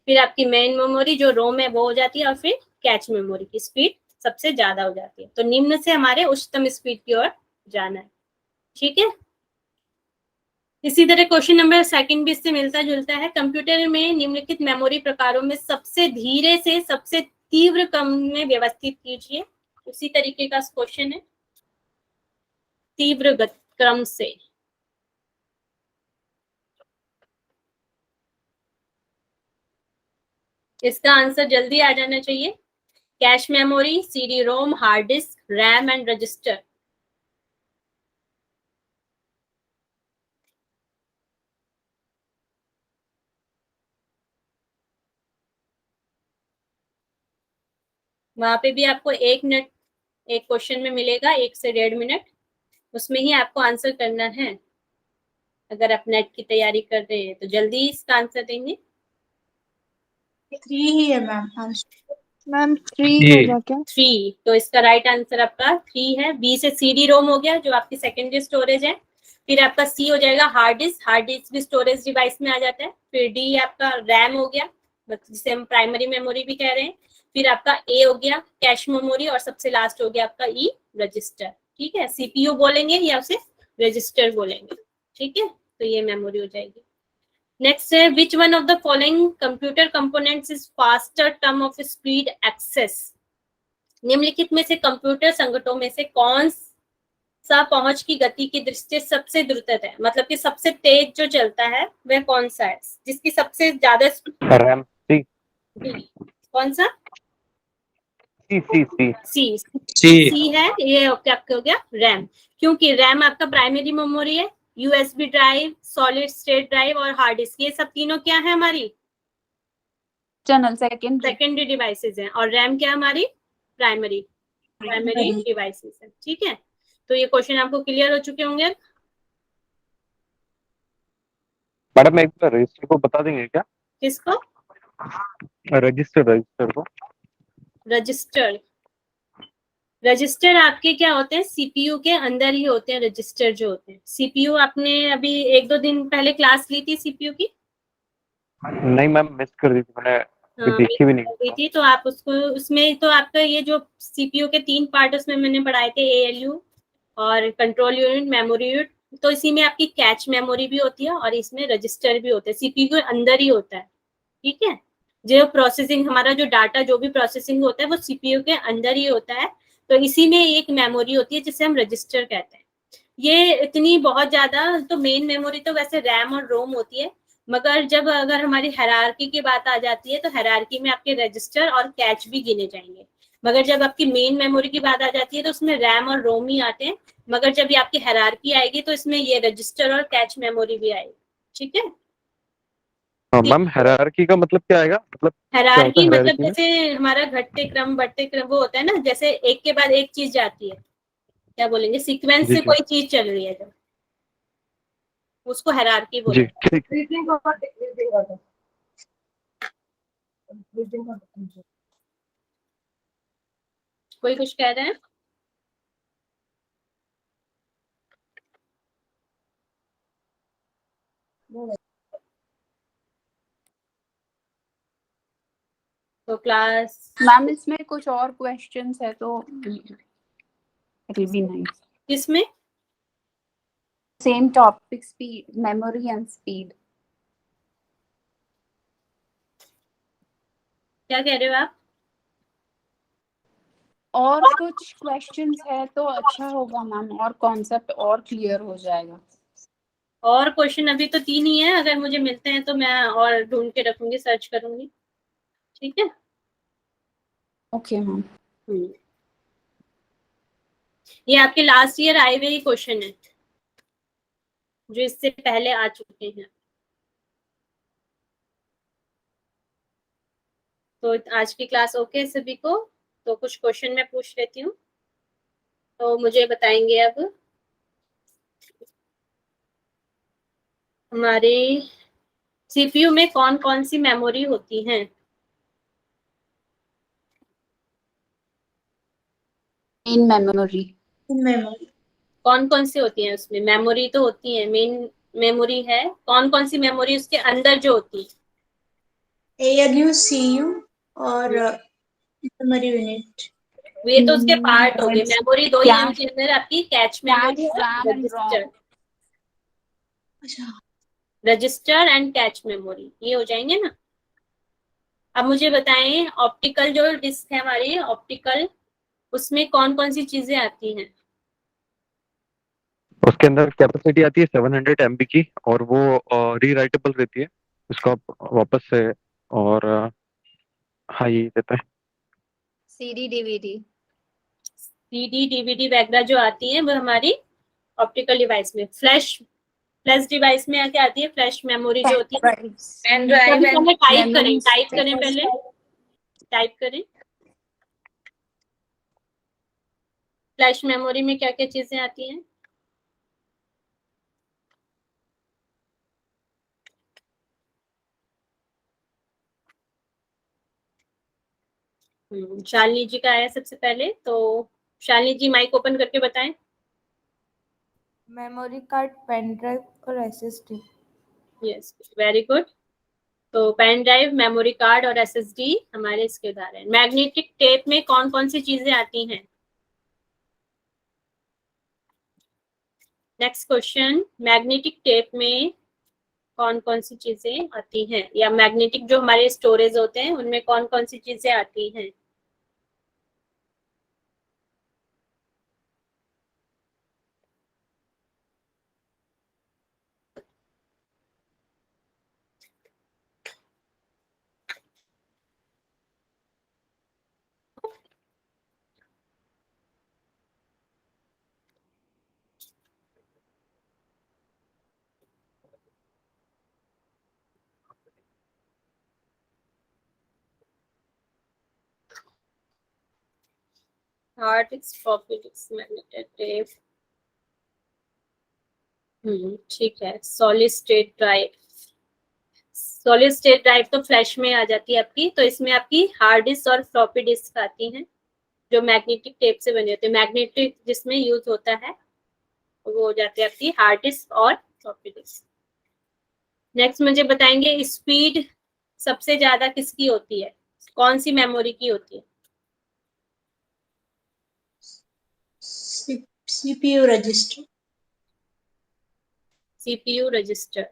फिर आपकी मेन मेमोरी जो रोम है वो हो जाती है, और फिर कैच मेमोरी की स्पीड सबसे ज्यादा हो जाती है। तो निम्न से हमारे उच्चतम स्पीड की ओर जाना है। ठीक है, इसी तरह क्वेश्चन नंबर 2 भी इससे मिलता जुलता है। कंप्यूटर में निम्नलिखित मेमोरी प्रकारों में सबसे धीरे से सबसे तीव्र क्रम में व्यवस्थित कीजिए। उसी तरीके का क्वेश्चन है, तीव्र क्रम से। इसका आंसर जल्दी आ जाना चाहिए। Cache memory, CD ROM, hard disk, RAM and register. वहां पे भी आपको 1 मिनट एक क्वेश्चन में मिलेगा, 1 से 1.5 मिनट, उसमें ही आपको आंसर करना है। अगर आप नेट की तैयारी कर रहे हैं तो जल्दी इसका आंसर देंगे। 3 ही है मैम आंसर। मैम 3 होगा क्या? 3, तो इसका राइट आंसर आपका 3 है। बी से सीडी रोम हो गया, जो आपकी सेकेंडरी स्टोरेज है। फिर आपका सी हो जाएगा हार्ड डिस्क। हार्ड डिस्क भी स्टोरेज डिवाइस में आ जाता है। फिर डी आपका रैम हो गया, जिसे हम प्राइमरी मेमोरी भी कह रहे हैं। फिर आपका ए हो गया कैश मेमोरी, और सबसे लास्ट हो गया आपका ई रजिस्टर। ठीक है, सीपीयू बोलेंगे या उसे रजिस्टर बोलेंगे, ठीक है। तो ये मेमोरी हो जाएगी। नेक्स्ट है which one of the following computer components is faster term of speed access. निम्नलिखित में से कंप्यूटर संगठनों में से कौन सा पहुंच की गति की दृष्टि से सबसे द्रुत है, मतलब कि सबसे तेज जो चलता है वह कौन सा है, जिसकी सबसे ज्यादा रैम सी कौन सा सी सी सी सी सी सी है। ये क्या हो गया रैम, क्योंकि रैम आपका प्राइमरी मेमोरी है, USB drive, solid state drive और हार्ड डिस्क, ये सब तीनों क्या है हमारी चैनल सेकेंडरी सेकेंडरी डिवाइसेस हैं, और रैम क्या हमारी प्राइमरी डिवाइसेस है, ठीक है। तो ये क्वेश्चन आपको क्लियर हो चुके होंगे। मैडम एक बार रजिस्टर को बता देंगे क्या? किसको? रजिस्टर को। रजिस्टर आपके क्या होते हैं, सीपीयू के अंदर ही होते हैं रजिस्टर जो होते हैं। सीपीयू आपने अभी 1-2 दिन पहले क्लास ली थी सीपीयू की? नहीं मैम, मिस कर दी थी मैंने, देखी भी नहीं थी। तो आप उसको उसमें तो आपका ये जो सीपीयू के 3 पार्ट उसमें मैंने पढ़ाए थे, एएलयू और कंट्रोल यूनिट, मेमोरी यूनिट। तो इसी में आपकी कैच मेमोरी भी होती है और इसमें रजिस्टर भी होते हैं, सीपीयू के अंदर ही होता है, ठीक है। जो प्रोसेसिंग हमारा जो डाटा जो भी प्रोसेसिंग होता है वो सीपीयू के अंदर ही होता है। तो इसी में एक मेमोरी होती है जिसे हम रजिस्टर कहते हैं। ये इतनी बहुत ज्यादा, तो मेन मेमोरी तो वैसे रैम और रोम होती है, मगर जब अगर हमारी हायरार्की की बात आ जाती है तो हायरार्की में आपके रजिस्टर और कैच भी गिने जाएंगे। मगर जब आपकी मेन मेमोरी की बात आ जाती है तो उसमें रैम और रोम ही आते हैं। मगर जब ये आपकी हायरार्की आएगी तो इसमें ये रजिस्टर और कैच मेमोरी भी आएगी, ठीक है। मैम हायरार्की का मतलब क्या आएगा? मतलब हायरार्की मतलब hierarchy में? जैसे हमारा घटते क्रम बढ़ते क्रम वो होता है ना, जैसे एक के बाद एक चीज जाती है, क्या बोलेंगे, सीक्वेंस जी, से जी। कोई चीज चल रही है जब, उसको हायरार्की जी बोलते हैं। ठीक। कोई कुछ कह रहे हैं? तो क्लास मैम इसमें कुछ और क्वेश्चंस है तो इट विल बी नाइस। किसमें? Same topic, speed, memory and speed. क्या कह रहे हो आप? और कुछ क्वेश्चंस है तो अच्छा होगा मैम, और कॉन्सेप्ट और क्लियर हो जाएगा। और क्वेश्चन अभी तो 3 ही है, अगर मुझे मिलते हैं तो मैं और ढूंढ के रखूंगी, सर्च करूंगी, ठीक है। Okay ma'am. ये आपके लास्ट ईयर आए हुए ही क्वेश्चन है जो इससे पहले आ चुके हैं। तो आज की क्लास ओके सभी को? तो कुछ क्वेश्चन मैं पूछ लेती हूँ, तो मुझे बताएंगे अब हमारे सीपीयू में कौन कौन सी मेमोरी होती हैं। मेन मेमोरी कौन कौन सी होती है उसमें? मेमोरी तो होती है, मेन मेमोरी है, कौन कौन सी मेमोरी उसके अंदर जो होती है? एएलयू, सीयू और मेमोरी यूनिट। ये तो उसके पार्ट हो गए। मेमोरी 2 ही कैश, उनके अंदर आपकी, कैच मेमोरी और रैम एंड रजिस्टर। रोम। अच्छा, रजिस्टर एंड कैच मेमोरी ये हो जाएंगे ना। अब मुझे बताएं ऑप्टिकल जो डिस्क है हमारी ऑप्टिकल, उसमें कौन कौन सी चीजें आती हैं? उसके अंदर कैपेसिटी आती है 700 MB की, और वो रीराइटेबल रहती है, उसको आप वापस से और हाँ ये देते हैं। CD DVD. सीडी डीवीडी वगैरह जो आती है वो हमारी ऑप्टिकल डिवाइस में। फ्लैश डिवाइस में क्या आती है? फ्लैश मेमोरी जो होती है। पेन ड्राइव एंड टाइप करें पहले, टाइप करें। फ्लैश मेमोरी में क्या क्या चीजें आती हैं? शालिनी जी का आया सबसे पहले, तो शालिनी जी माइक ओपन करके बताएं। मेमोरी कार्ड, पेन ड्राइव और एसएसडी। Yes, very good. तो पेन ड्राइव, मेमोरी कार्ड और एसएसडी हमारे इसके उदाहरण। मैग्नेटिक टेप में कौन कौन सी चीजें आती हैं? नेक्स्ट क्वेश्चन, मैग्नेटिक टेप में कौन कौन सी चीजें आती हैं, या मैग्नेटिक जो हमारे स्टोरेज होते हैं उनमें कौन कौन सी चीजें आती हैं? Hard disk, floppy disk, magnetic tape. ठीक है। Solid state drive, solid state drive तो फ्लैश में आ जाती है आपकी, तो इसमें आपकी हार्ड डिस्क और फ्लॉपी डिस्क आती हैं जो मैग्नेटिक टेप से बने होते हैं। मैग्नेटिक जिसमें यूज होता है वो हो जाती है आपकी हार्ड डिस्क और फ्लॉपी डिस्क। नेक्स्ट मुझे बताएंगे स्पीड सबसे ज्यादा किसकी होती है, कौन सी मेमोरी की होती है? CPU register. CPU register.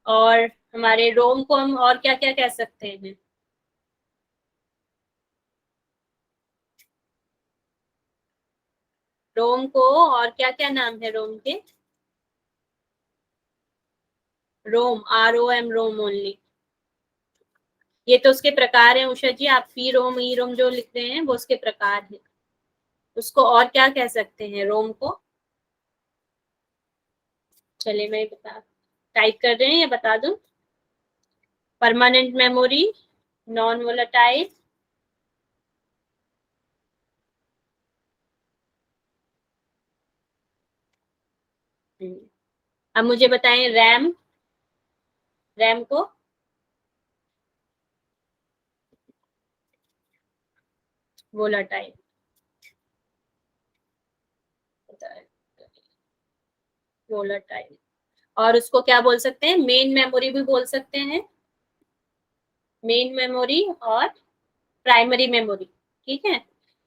और हमारे रोम को हम और क्या क्या कह सकते हैं? रोम को और क्या क्या नाम है रोम के? रोम, ROM, रोम ओनली। ये तो उसके प्रकार हैं उषा जी, आप फी रोम ई रोम जो लिख रहे हैं वो उसके प्रकार हैं। उसको और क्या कह सकते हैं रोम को? चलिए मैं बता, टाइप कर रहे हैं या बता दूं? परमानेंट मेमोरी, नॉन वोलेटाइल, अब मुझे बताएं रैम, रैम को? वोलेटाइल। वोलेटाइल। और उसको क्या बोल सकते हैं? मेन मेमोरी भी बोल सकते हैं, मेन मेमोरी और प्राइमरी मेमोरी। ठीक है,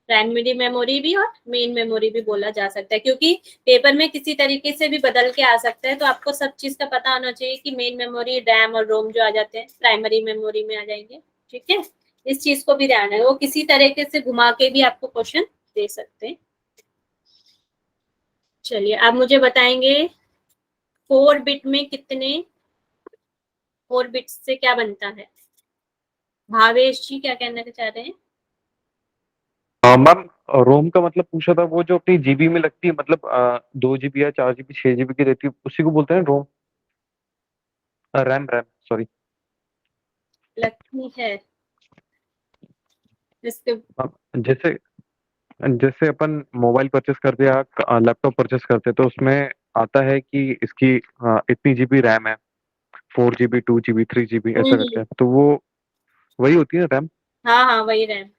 प्राइमरी मेमोरी भी और मेन मेमोरी भी बोला जा सकता है, क्योंकि पेपर में किसी तरीके से भी बदल के आ सकता है, तो आपको सब चीज का पता होना चाहिए कि मेन मेमोरी, रैम और रोम जो आ जाते हैं प्राइमरी मेमोरी में आ जाएंगे। ठीक है, इस चीज को भी ध्यान है, वो किसी तरीके से घुमा के भी आपको क्वेश्चन दे सकते हैं। चलिए अब मुझे बताएंगे 4 बिट में कितने, 4 बिट से क्या बनता है? भावेश जी क्या कहना चाह रहे हैं? मैम, रोम का मतलब पूछा था, वो जो अपनी जीबी में लगती है, मतलब 2 GB या 4 GB 6 GB की रहती है, उसी को बोलते हैं रोम। RAM, RAM, sorry. लगती है इसके। जैसे जैसे अपन मोबाइल परचेस करते हैं या लैपटॉप परचेस करते हैं, तो उसमें आता है कि इसकी इतनी जीबी रैम है, 4 GB, 2 GB, 3 GB ऐसा करके, तो वो वही होती है रैम। हाँ हाँ वही रैम।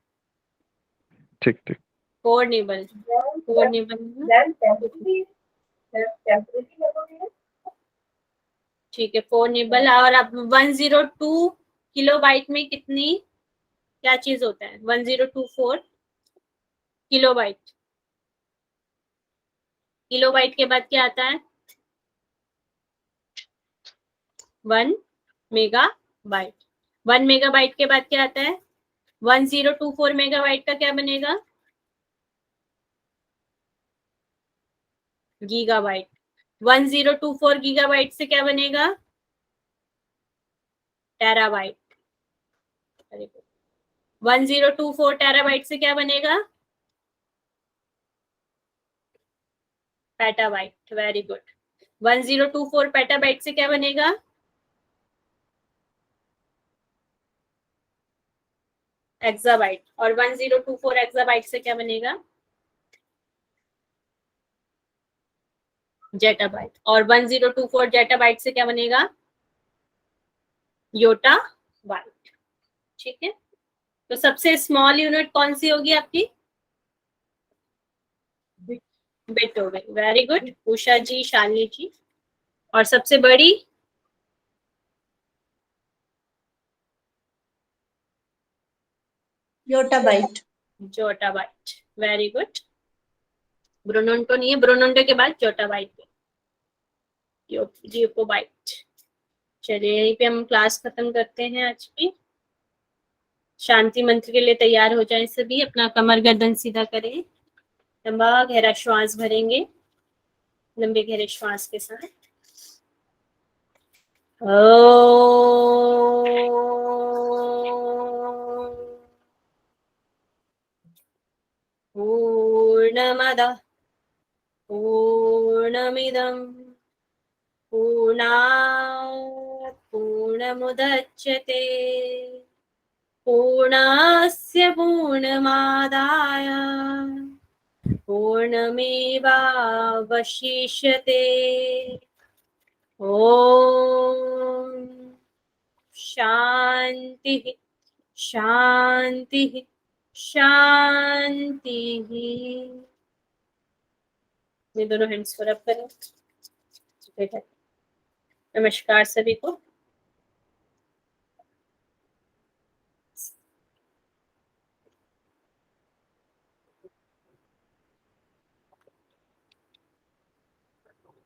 ठीक ठीक। 4 निबल, 4 निबल। ठीक है, 4 निबल। और अब 102 किलोबाइट में कितनी, क्या चीज होता है? 1024 किलोबाइट। किलोबाइट के बाद क्या आता है? 1 मेगाबाइट। 1 मेगाबाइट के बाद क्या आता है? 1024 मेगाबाइट का क्या बनेगा? गीगाबाइट। 1024 गीगाबाइट से क्या बनेगा? टेराबाइट। 1024 टेराबाइट से क्या बनेगा? पेटाबाइट। Very good. 1024 पेटाबाइट से क्या बनेगा? एक्साबाइट। और 1024 एक्साबाइट से क्या बनेगा? जेटाबाइट। और 1024 जेटाबाइट से क्या बनेगा? Yottabyte. ठीक है, तो सबसे स्मॉल यूनिट कौन सी होगी आपकी? बिट हो गई। Very good Usha ji, Shalini ji. और सबसे बड़ी? Yottabyte. Yottabyte. Very good. Bronto नहीं है, ब्रोनोन्टो के बाद छोटा बाइट जियोपोबाइट। चलिए यहीं पे हम क्लास खत्म करते हैं आज की। शांति मंत्र के लिए तैयार हो जाएं सभी, अपना कमर गर्दन सीधा करें, लंबा गहरा श्वास भरेंगे, लंबे गहरे श्वास के साथ पूर्णमदः पूर्णमिदं पूर्णात् पूर्णमुदच्यते पूर्णस्य पूर्णमादाय पूर्णमेवावशिष्यते। ॐ शान्तिः शान्तिः शान्तिः। ये दोनों हैंड्स पर अप करें। नमस्कार सभी को।